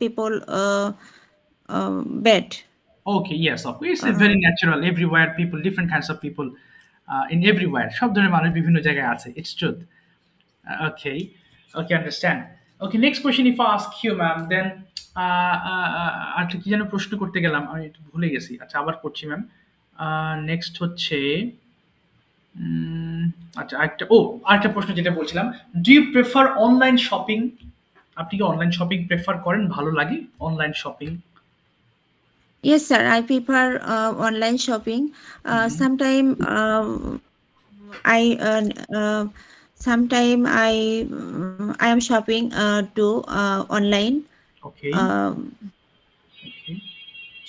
people bad. Okay, yes, of course, it's very natural. Everywhere, people, different kinds of people, in everywhere. সব ধরনের মানুষ বিভিন্ন জায়গায় আছে. It's truth. Okay, okay, understand. Okay, next question if I ask you, ma'am, then আচ্ছা কি যেন প্রশ্ন করতে গেলাম আমি একটু ভুলে গেছি। আচ্ছা আবার করছি ম্যাম। নেক্সট হচ্ছে আচ্ছা আরেকটা প্রশ্ন যেটা বলছিলাম, do you prefer online shopping? আপনি কি অনলাইন শপিং প্রেফার করেন? ভালো লাগে online shopping? Yes, sir. I prefer online shopping. Sometime I am shopping to online. Okay. Okay.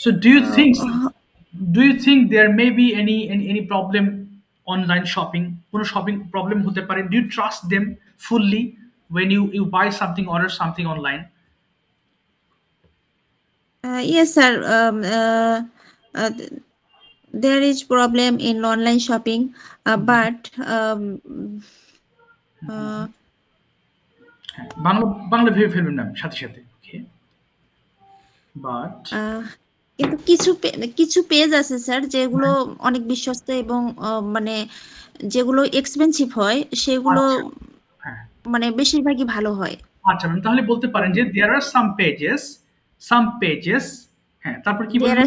So do you think there may be any problem online shopping? কোনো shopping problem হতে পারে? Do you trust them fully when you buy something, order something online? Yes, sir. There is problem in online shopping, but Bangla ভেবে ফেলবেন না সাথে সাথে। Okay. But কিন্তু কিছু পেজ আছে স্যার যেগুলো অনেক বিশ্বস্ত এবং মানে যেগুলো এক্সপেন্সিভ হয় সেগুলো মানে বেশিরভাগই ভালো হয়। আচ্ছা ম্যাম, তাহলে বলতে পারেন যে there are some pages হ্যাঁ, তারপর কি বলবেন?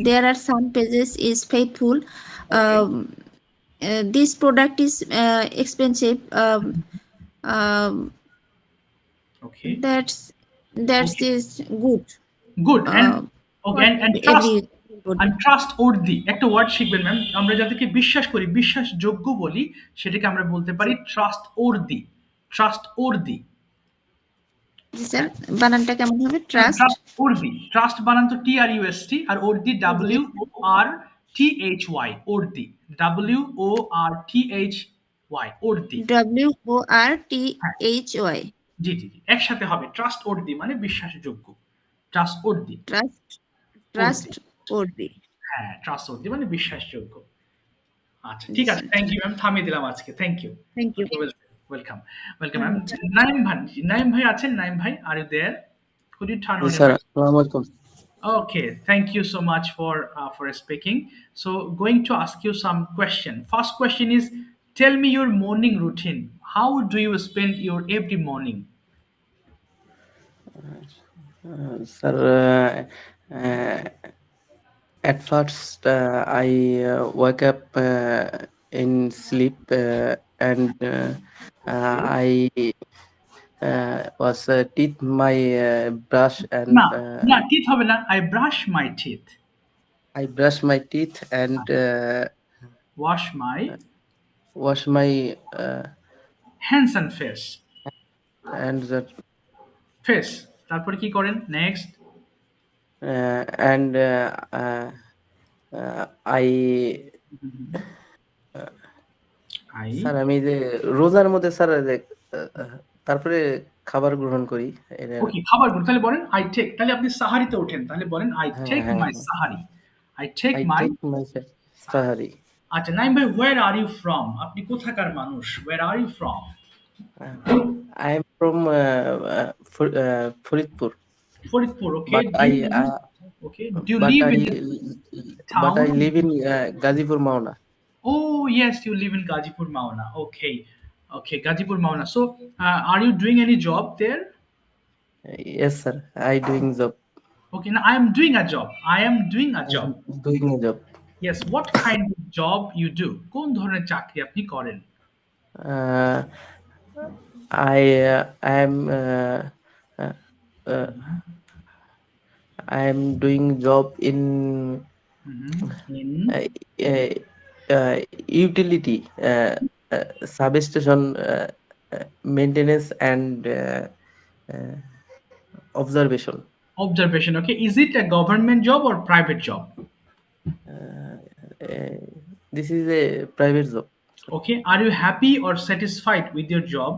There are some pages is faithful. This product is expensive. Okay. That's is good. And okay, and trustworthy একটা ওয়ার্ড শিখবেন ম্যাম। আমরা যাদেরকে বিশ্বাস করি, বিশ্বাসযোগ্য বলি, সেটাকে আমরা বলতে পারি trustworthy. স্যার বানানটা কেমন হবে? trustworthy. ট্রাস্ট বানান তো TRUST আর worthy WORTHY worthy WORTHY WORTHY জি একসাথে হবে। trustworthy মানে বিশ্বাসযোগ্য। trustworthy হ্যাঁ, trustworthy মানে বিশ্বাসযোগ্য। আচ্ছা ঠিক আছে, থ্যাংক ইউ ম্যাম, থামিয়ে দিলাম আজকে। Thank you. Welcome ma'am. Naim ভাই আছেন? নাইম ভাই, are you there? Could you turn on your mic? আসসালামু আলাইকুম। Okay, thank you so much for speaking. So going to ask you some question. First question is, tell me your morning routine. How do you spend your every morning? Sir, at first I wake up in sleep and I was teeth my brush and না teeth হবে না, I brush my teeth. I brush my teeth and wash my hands and face. And the face. তারপরে কি করেন? Next. And sir আমি যে রোজার মধ্যে স্যার তারপরে খাবার গ্রহণ করি। ওকে, খাবার গ্রহণ, তাহলে বলেন I take, তাহলে আপনি সাহারিতে ওঠেন, তাহলে বলেন I take my sehri. I take my sehri. আচ্ছা নাইম ভাই, where are you from? আপনি কোথাকার মানুষ? Where are you from? I am from Faridpur. Okay. Do you live in town? But I live in Gazipur Mauna. Oh yes, you live in Gazipur Mauna. Okay, Gazipur Mauna. So are you doing any job there? Yes sir, I doing job. Okay, now I am doing a job. Doing a job. Yes, what kind of job you do? কোন ধরনের চাকরি আপনি করেন? I am doing job in utility substation maintenance and observation. Okay, is it a government job or private job? This is a private job. Okay, are you happy or satisfied with your job?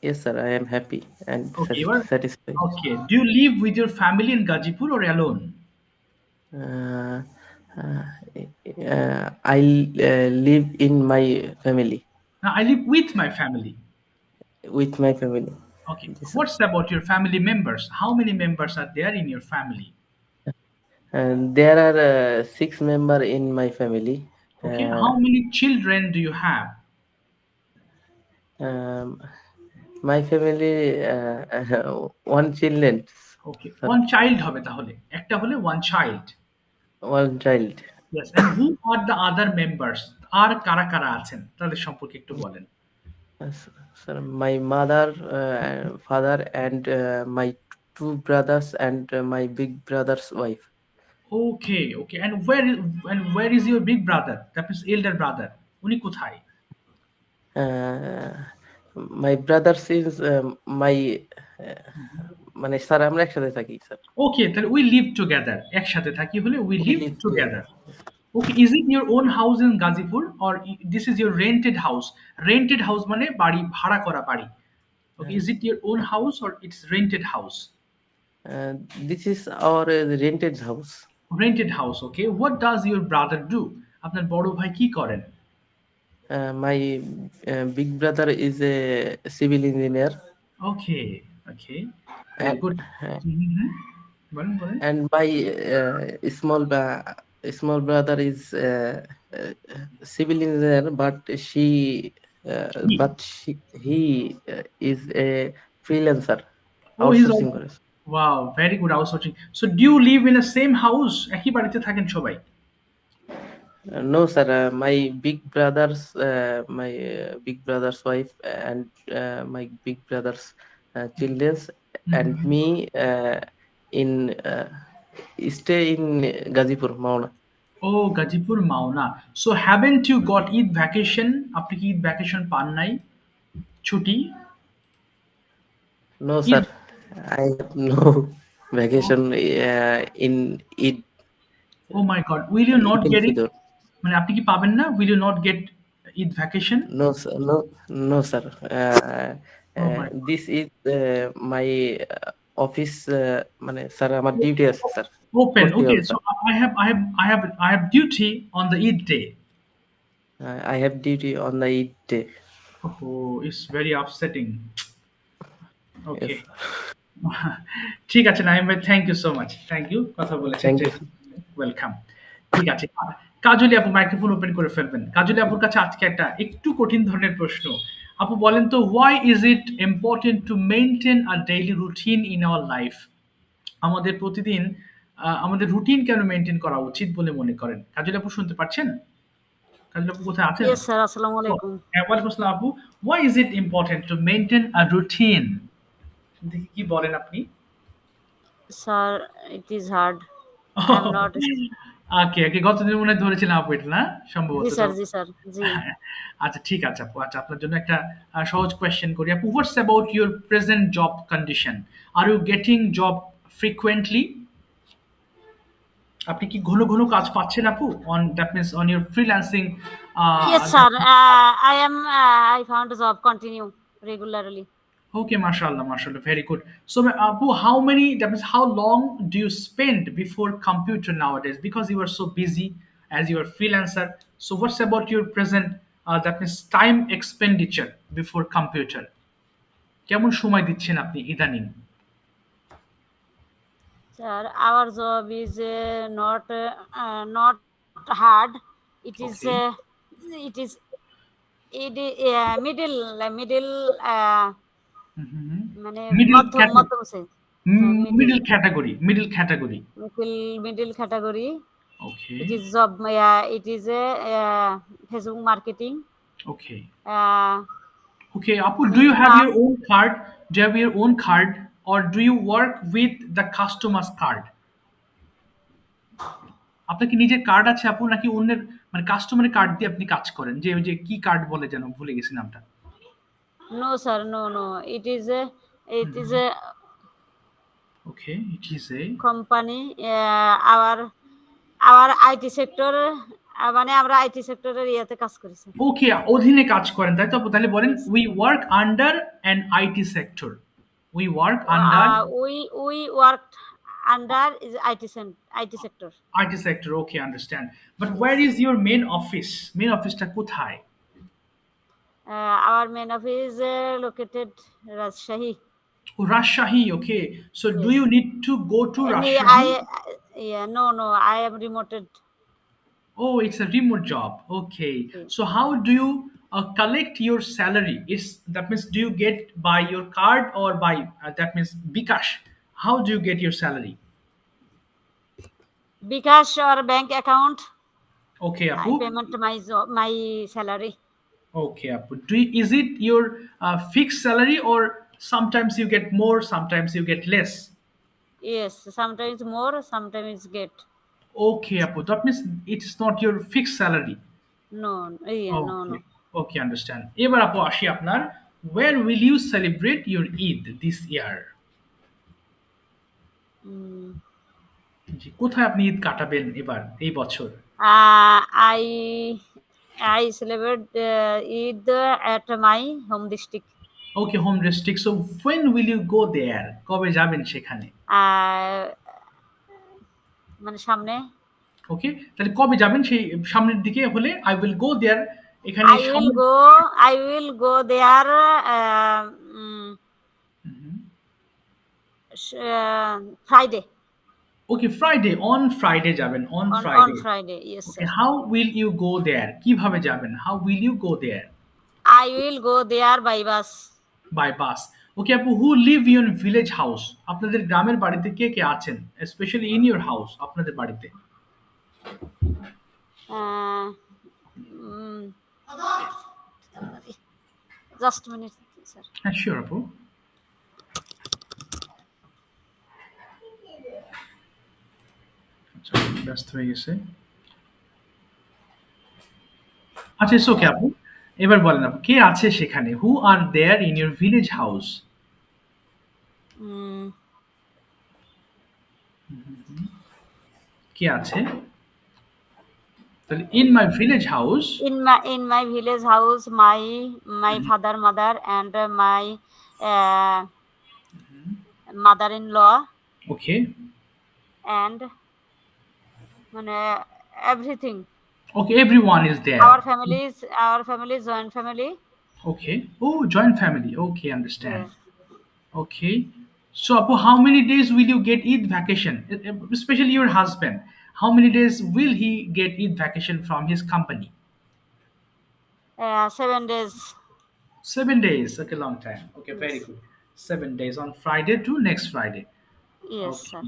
Yes sir, I am happy and satisfied. Okay, do you live with your family in Gazipur or alone? I live in my family. I live with my family. With my family. Okay. Yes, sir. What's about your family members? How many members are there in your family? And there are 6 members in my family. Okay. How many children do you have? Um, my family one children, Okay. sir. One child হবে তাহলে। একটা হলে one child. One child. Yes. And who are the other members? আর কারা কারা আছেন? তাদের সম্পর্কে একটু বলেন। Sir, my mother, father, and my 2 brothers, and my big brother's wife. Okay, okay. And where is your big brother? That means elder brother. উনি কোথায়? Uh, my brothers is my মানে স্যার আমরা একসাথে থাকি স্যার। Okay, তাহলে we live together. একসাথে থাকি হলে we live live together. Okay, is it your own house in Gazipur or this is your rented house? Rented house মানে বাড়ি ভাড়া করা বাড়ি। Okay, is it your own house or it's rented house? This is our rented house. Rented house, okay. What does your brother do? আপনার বড় ভাই কি করেন? My big brother is a civil engineer. Okay, okay. Very good. বলেন বলেন। And my small brother is civil engineer, but he is a freelancer. Oh, he's Outsourcing also, করে। wow, very good outsourcing. So do you live in the same house? একই বাড়িতে থাকেন সবাই? No, sir. My big brother's wife and my big brother's children and me stay in Gazipur, Mauna. Oh, Gazipur, Mauna. So haven't you got Eid vacation? আপনি কি Eid vacation পান নাই? ছুটি? No, sir. I have no vacation in Eid. Oh my God. Will you not Eid get it? al-Fitr. মানে আপনি কি পাবেন না? Will you not get Eid vacation? No, sir. No, sir. Oh my This is my office. মানে sir আমার duty আছে sir. Open. করতে Okay, হবে, so sir. I have duty on the Eid day. I have duty on the Eid day. Oh, it's very upsetting. Okay. Yes. ঠিক আছে নাইম ভাই, thank you so much. Thank you, কথা বলেছেন। Thank you. Welcome. ঠিক আছে, কাজলি আপু microphone open করে ফেলবেন। কাজলি আপুর কাছে আজকে একটা একটু কঠিন ধরনের প্রশ্ন। আপু বলেন তো, why is it important to maintain a daily routine in our life? আমাদের প্রতিদিন আমাদের রুটিন কেন মেনটেন করা উচিত বলে মনে করেন? কাজলি আপু শুনতে পাচ্ছেন? কাজলি আপু কোথায় আছেন? Yes, sir. Assalamu alaikum. ওয়ালাইকুম আসসালাম আপু। Why is it important to maintain a routine? দেখি কি বলেন আপনি? Sir, it is hard. I'm not. ওকে, গতদিন মনে হয় ধরেছিলাম আপু এটা না সম্ভবত। জি স্যার, জি স্যার, জি। আচ্ছা ঠিক আছে আপু। আচ্ছা, আপনার জন্য একটা সহজ কোয়েশ্চেন করি আপু। What's about your present job condition? Are you getting job frequently? আপনি কি ঘন ঘন কাজ পাচ্ছেন আপু? On that means on your freelancing? Yes, sir. I found a job continue regularly. Okay, mashallah, very good. So, Apu, that means how long do you spend before computer nowadays? Because you are so busy as you are freelancer. So, what's about your present, that means time expenditure before computer? কেমন সময় দিচ্ছেন আপনি ইদানিং? Sir, our job is not hard. It is middle মানে মধ্যম সে middle category. Middle category. Okay. It is job. It is a Facebook marketing. Okay. Okay, Apu, do you have your own card? Do you have your own card, or do you work with the customer's card? আপনার কি নিজের card আছে আপু, নাকি অন্যের মানে কাস্টমারের card দিয়ে আপনি কাজ করেন? যে ওই যে কি কার্ড বলে যেন, ভুলে গেছি নামটা। No, sir. No. It is a Okay, it is a company. Our IT sector. মানে আমরা আইটি সেক্টরের ইয়াতে কাজ করি স্যার। ওকে, অধীনে কাজ করেন তাই তো আপু? তাহলে বলেন, we work under an IT sector. We work under we worked under is IT sector. IT sector, okay, understand. But where is your main office? Main office টা কোথায়? Our main office is located Rajshahi. Oh, Rajshahi. Okay. So do Yes. you need to go to And Rajshahi? no, I am remoted. Oh, it's a remote job. Okay. Yeah. So how do you collect your salary? Is that means do you get by your card or by that means Bikash? How do you get your salary? Because or bank account, Okay, I Apu. payment my salary. Okay, Apu. Is it your fixed salary or sometimes you get more, sometimes you get less? Yes, sometimes more, sometimes get. Okay, Apu. That means it's not your fixed salary. No, Okay, no. okay, understand. এবার আপু আসি আপনার where will you celebrate your Eid this year? Mm. জি, কোথায় আপনি ঈদ কাটাবেন এবার এই বছর? I celebrate Eid at my home district. Okay, home district. So when will you go there? কবে যাবেন সেখানে? মানে সামনে ওকে, তাহলে কবে যাবেন সেই সামনের দিকে হলে I will go there এখানে সামনে I will go there Friday. Okay, Friday, on Friday যাবেন on On Friday. Friday, yes, Okay, sir. how will you go there? কিভাবে যাবেন? How will you go there? I will go there by bus. By bus. Okay, আপু, who live in village house? আপনাদের গ্রামের বাড়িতে কে কে আছেন? Especially in your house, আপনাদের বাড়িতে. Just a minute, sir. হ্যাঁ, sure, আপু. আচ্ছা, ব্যস্ত হয়ে গেছে। আচ্ছা, it's okay, আপু। এবার বলেন আপু, কে আছে সেখানে? Who are there in your village house? কে আছে? তাহলে in my village house. In my village house, my father, mother, and my mother-in-law. Okay. And everything. Okay, everyone is there. Our family is joint family. Okay. Oh, joint family. Okay, understand. Yeah. Okay. So, Apu, how many days will you get Eid vacation? Especially your husband. How many days will he get Eid vacation from his company? 7 days. 7 days. Okay, long time. Okay, Yes. very good. 7 days on Friday to next Friday. Yes, Okay. sir.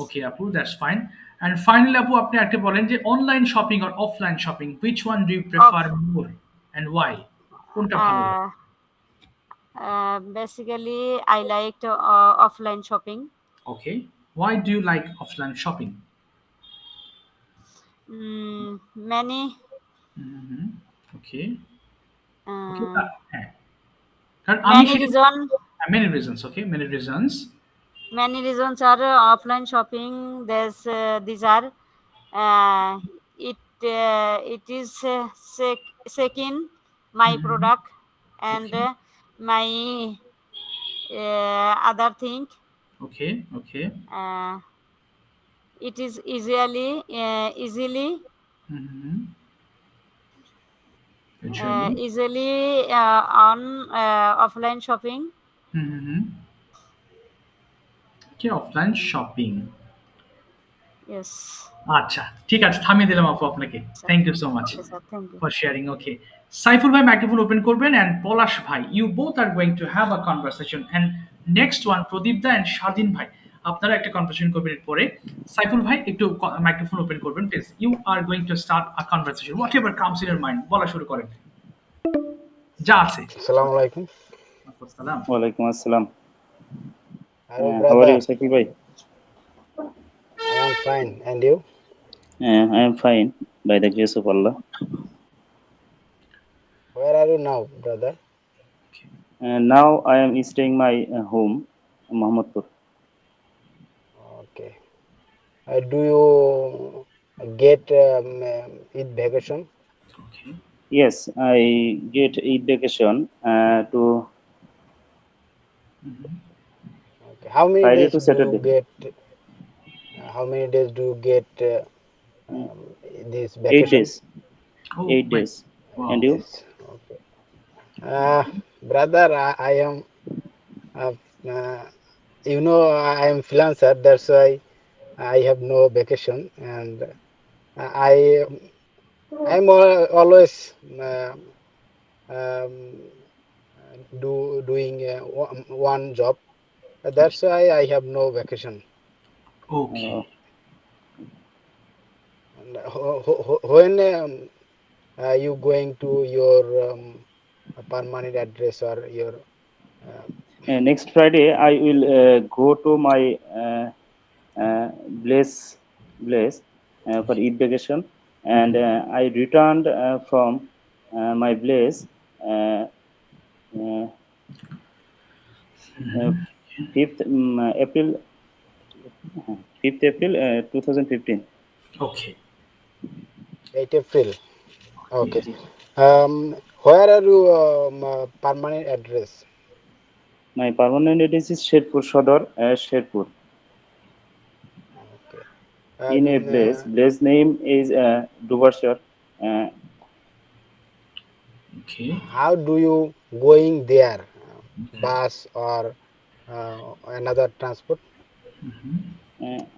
Okay, Apu, that's fine. And finally, Apu, আপনি একটা বলেন যে online shopping or offline shopping, which one do you prefer more and why? কোনটা ভালো লাগে? Basically, I liked offline shopping. Okay. Why do you like offline shopping? Many. Okay. Okay. Many reasons. Okay, many reasons. Many reasons are offline shopping. These are it is second my product and my other thing. Okay. It is easily on offline shopping. Okay, offline shopping. Yes. আচ্ছা, ঠিক আছে, থামিয়ে দিলাম আপু আপনাকে। Thank you so much Okay, sir. Thank you. For sharing. Okay, Saiful ভাই microphone open করবেন and Palash ভাই, you both are going to have a conversation and next one Pradeep দা এন্ড স্বাধীন ভাই, আপনারা একটা কনভারসেশন করবেন এরপরে। সাইফুল ভাই একটু মাইক্রোফোন ওপেন করবেন please. You are going to start a conversation, whatever comes in your mind, বলা শুরু করেন যা আছে। আসসালামু আলাইকুম। আসসালাম। ওয়ালাইকুম আসসালাম। How are you, Saiful bhai? I am fine, and you? I am fine by the grace of Allah. Where are you now, brother? Now I am staying my home, Mohammadpur. Okay. Do you get Eid vacation? Okay. Yes, I get Eid vacation to Okay. How many Friday days to Saturday. do you get? How many days do you get this vacation? 8 days. Oh, 8 days. Wow. And you? Okay. Brother, I am you know, I am freelancer. That's why I have no vacation, and I I'm always um, doing one job. That's why I have no vacation. Okay. And when are you going to your permanent address or your Next Friday, I will go to my place for Eid vacation, and I returned from my place uh, uh, 5th April 5th April 2015. Okay. 8 April? Okay. Yes. Where are you permanent address? My permanent address is Sherpur Sodor, Sherpur. Okay. In a place name is Dubarshar. Okay. How do you going there? Bus or another transport?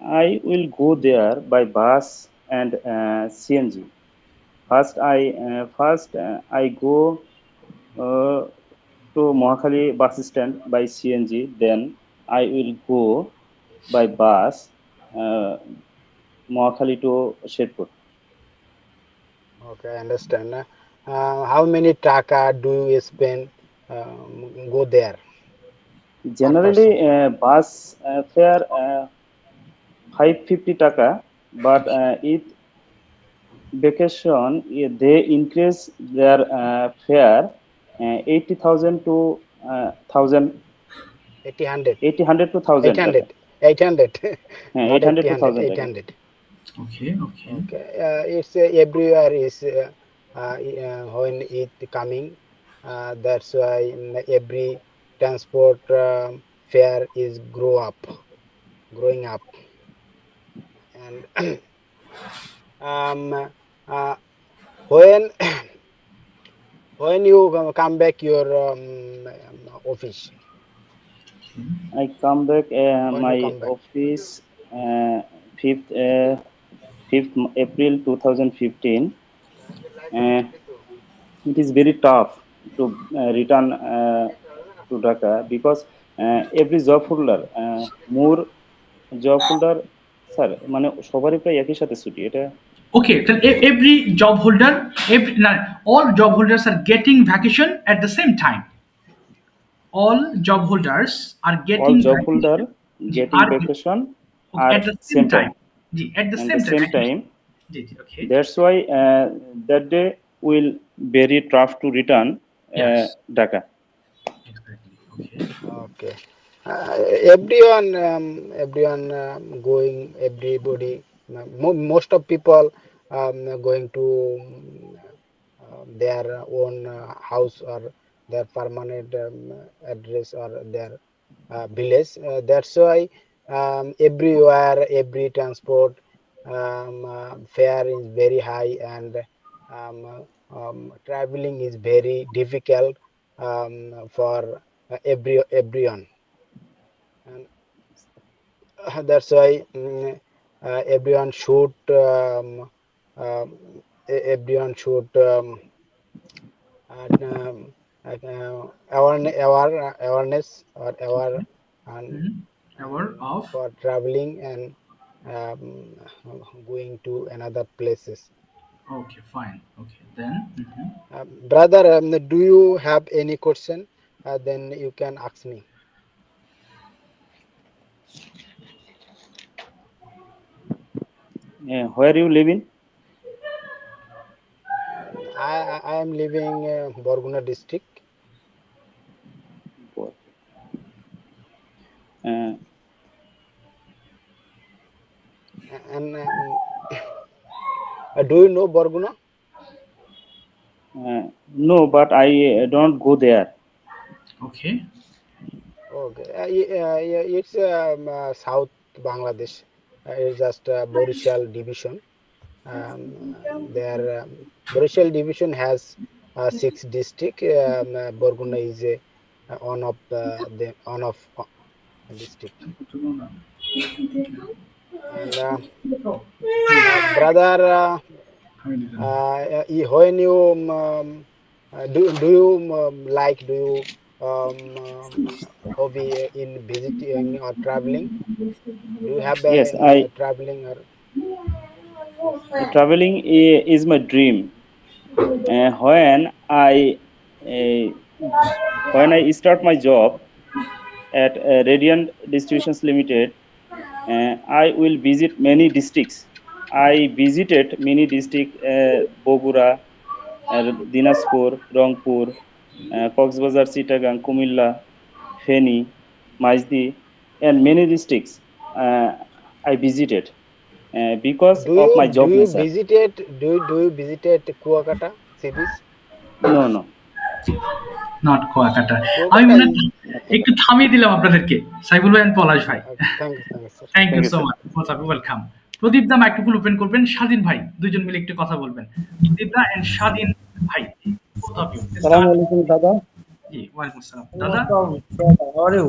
I will go there by bus and CNG. First I go to Mohakali bus stand by CNG. Then I will go by bus Mohakali to Sherpur. Okay, I understand. How many taka do you spend go there per person? Generally, bus fare 550 taka, but if vacation they increase their fare 80,000 to 1,000 800. 800 to 1,000 taka. 800. Not 800 to 800, 1,000 taka. 800. Okay. Okay. Okay, it's everywhere is when it coming. That's why every transport fare is growing up, and um, uh, when when you come back your office, I come back when you my come back. office 5th 5th April 2015. Uh, it is very tough to return to Dhaka because every job holder more job holder sir মানে সবারই প্রায় একই সাথে ছুটি এটা Okay. Then every job holder, all job holders are getting vacation at the same time. All job holders are all getting job holder vacation. getting vacation Okay, at at the same same time time. At the and same the time. same time Okay. that's why that day will very tough to return Yes. Dhaka. Exactly. Okay. Okay. Everyone going, everybody, most of people going to their own house or their permanent address or their village. That's why everywhere, every transport fare is very high, and traveling is very difficult for everyone, and that's why everyone should um, everyone should awareness or aware and Aware of. for traveling and going to another places. Okay. Fine. Okay. Then. Brother, do you have any question? Then you can ask me. Where you living? I am living Borguna district. Uh, And do you know Borguna? no, but I don't go there. Okay. Okay, it's South Bangladesh. It's just Borishal division. Their Borishal division has 6 district. Borguna is one of district. And brother, when you do you hobby in visiting or traveling? Do you have Yes, traveling or? Yes. traveling is my dream. Uh, when I start my job at Radiant Distributions Limited, I will visit many districts. I visited many districts: Bogura, Dinaspur, Rangpur, Coxbazar, Chittagong, Kumilla, Feni, Majdi, and many districts I visited because of my job nature. Do you visited Kuakata sea beach? No. Not Kuakata. আমি মনে হয় একটু থামিয়ে দিলাম আপনাদেরকে, সাইবুল ভাই and Palash ভাই। Thank you so much, most welcome. Pradip da microphone open করবেন, স্বাধীন ভাই দুইজন মিলে একটু কথা বলবেন। প্রদীপ দা এন্ড স্বাধীন ভাই, both of you. আসসালামু আলাইকুম দাদা। জি, ওয়ালাইকুম আসসালাম দাদা। How are you?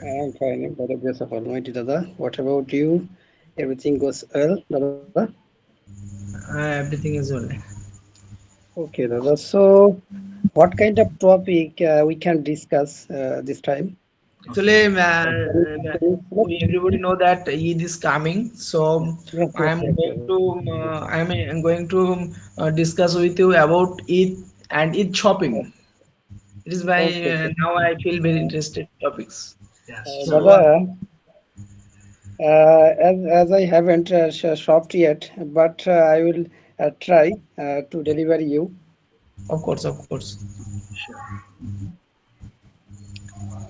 I'm fine, by the grace of Almighty, Dada. What about you? Everything goes well, Dada? Everything is well. Okay, Dada. So, what kind of topic we can discuss this time? Actually, everybody know that Eid is coming, so I'm going to discuss with you about Eid and Eid shopping. It is why now I feel very interested topics. Yes. Dada, as I haven't shopped yet, but I will try to deliver you. Of course. Sure.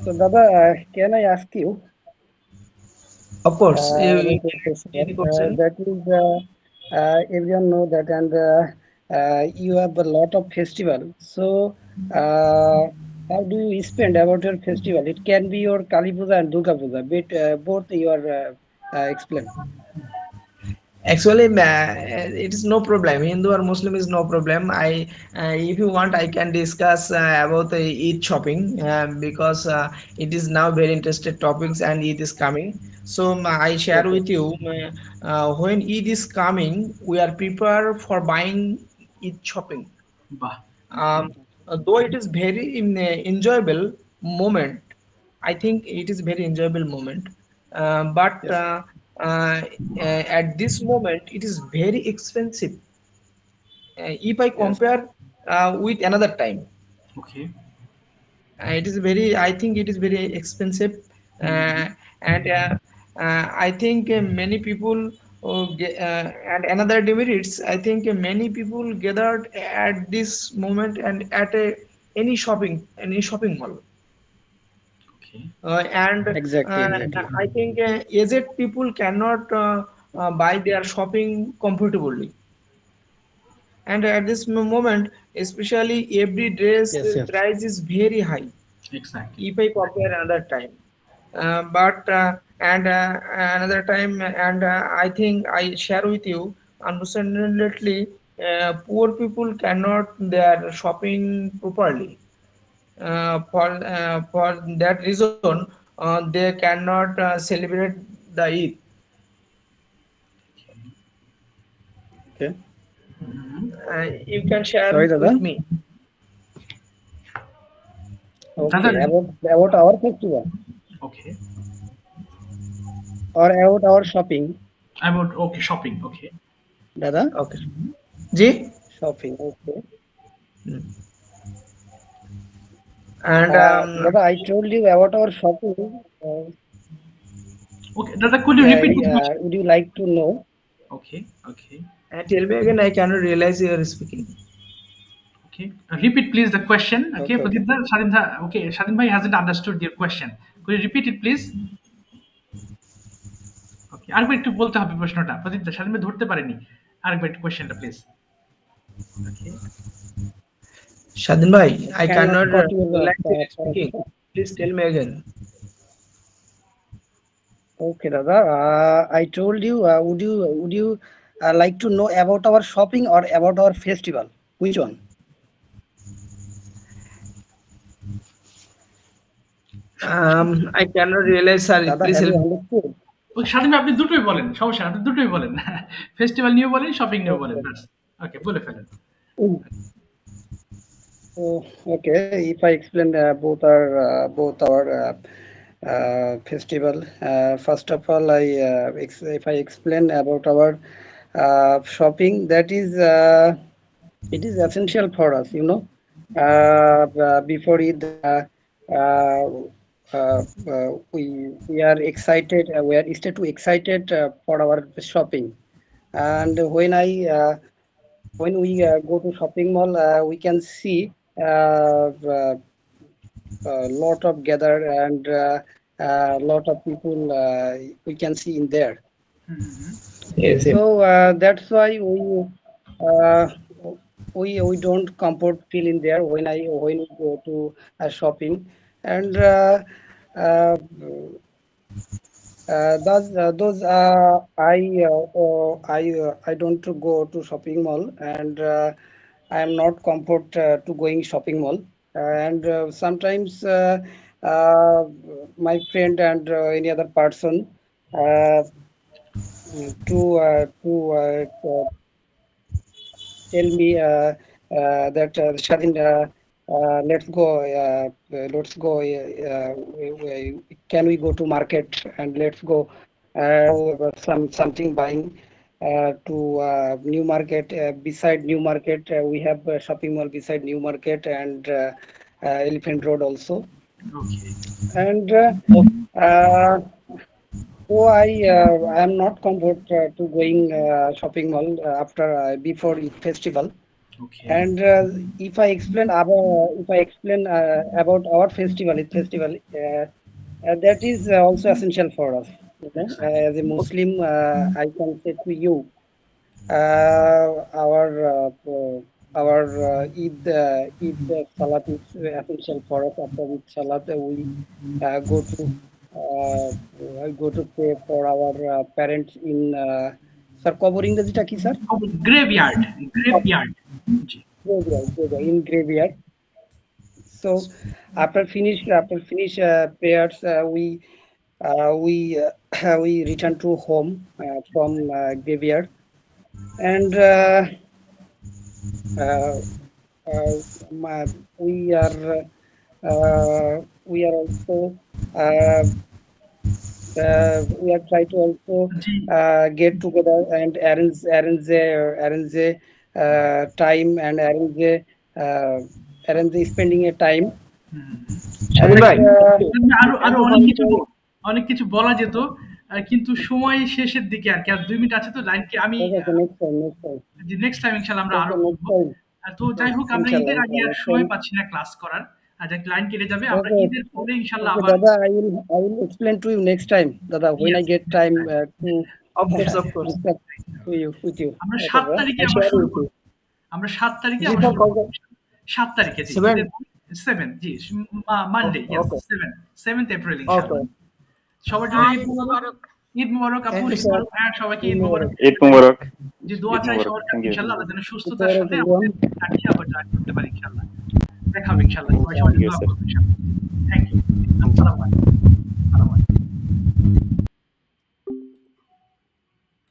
So, Dada, can I ask you? Of course. That is, everyone know that, and you have a lot of festival. So, how do you spend about your festival? It can be your Kali Puja and Durga Puja, but both you are explain. Actually, it is no problem. Hindu or Muslim is no problem. If you want, I can discuss about the Eid shopping because it is now very interested topics and Eid is coming. So I share with you when Eid is coming, we are prepared for buying Eid shopping. Though it is very enjoyable moment, I think it is very enjoyable moment, but. At this moment it is very expensive if I compare with another time. Okay. It is very, I think it is very expensive, and I think many people and another demerits, I think many people gathered at this moment and at any shopping mall. And exactly. I think aged people cannot buy their shopping comfortably, and at this moment especially every dress price is very high. Exactly. If I compare another time, but and another time, and I think I share with you, unfortunately poor people cannot their shopping properly. For that reason they cannot celebrate the Eid. Okay. You can share with me. Okay, about our festival. Okay. Or about our shopping. About shopping. Okay. Dada. Okay. Ji. Shopping. Okay. And Dada, I told you about our shopping. Okay, Dada, could you repeat? Would you like to know? Okay. Tell me again. I cannot realize you are speaking. Okay. Repeat, please, the question. Okay, Pradeep da, Shadin da. Okay, Shadin bhai hasn't understood your question. Could you repeat it, please? Okay. আরেকবার একটু বলতে হবে প্রশ্নটা। প্রদীপ দা, শাদিন ভাই ধরতে পারেনি। আরেকবার একটু কোশ্চেনটা please. Okay. Shadin bhai, I cannot realize you are speaking. Please tell me again. Okay, Dada. I told you. Would you like to know about our shopping or about our festival? Which one? I cannot realize, sir. Dada, Please have you help. understood? ওই স্বাধীন ভাই, আপনি দুটোই বলেন, সমস্যা নেই, আপনি দুটোই বলেন। ফেস্টিভ্যাল নিয়ে বলেন, শপিং নিয়ে বলেন, ব্যাস। ওকে, বলে ফেলেন। Okay, if I explain both our festival, first of all, if I explain about our shopping, that is it is essential for us, you know. Before it, we are excited. We are still too excited for our shopping, and when we go to shopping mall, we can see a lot of gather and lot of people we can see in there. Yes, So that's why uh, we don't comfort feel in there when we go to shopping, and those I don't go to shopping mall, and I am not comfort to going shopping mall, and sometimes my friend and any other person to tell me that Shadin, let's go. Can we go to market and let's go something buying to new market. Beside new market, we have a shopping mall beside new market and Elephant Road also. Okay. And I am not comfort to going shopping mall after before Eid festival. Okay. And if I explain about our festival, Eid festival, that is also essential for us. You know, as a Muslim, I can say to you, our Eid Salat is essential for us. After Eid Salat, we go to pray for our parents in sir কবর ইংরেজিটা কি sir? Graveyard. In graveyard. So after finish prayers, we return to home from graveyard, and we are also we are try to also get together and arrange a time and arrange spending a time. আরো অনেক কিছু বলা যেত, কিন্তু সময় শেষের দিকে আর কি, আর 2 মিনিট আছে তো, লাইনকে আমি নেক্সট টাইম ইনশাআল্লাহ আমরা আরো বলবো। তো যাই হোক, আমরা ঈদের আগে আর সময় পাচ্ছি না ক্লাস করার, আর যে লাইন কেটে যাবে, আমরা ঈদের পরে ইনশাআল্লাহ আবার দাদা I will explain to you next time, দাদা, when I get time to of course with you. আমরা 7 তারিখে আমরা শুরু করব। আমরা 7 তারিখে আমরা শুরু করব। 7 তারিখে 7 জি মানডে, यस 7th এপ্রিল ইনশাআল্লাহ। সবার জন্য ঈদ মোবারক আপু, সবাইকে ঈদ মোবারক। ঈদ মোবারক। জি, দোয়া চাই সবার কাছে ইনশাআল্লাহ, আল্লাহ যেন সুস্থতার সাথে আমাদের কাছে আবার জয়েন করতে পারি ইনশাআল্লাহ। দেখা হবে ইনশাআল্লাহ, সবাই দোয়া করবেন ইনশাআল্লাহ। Thank you. আসসালামু আলাইকুম।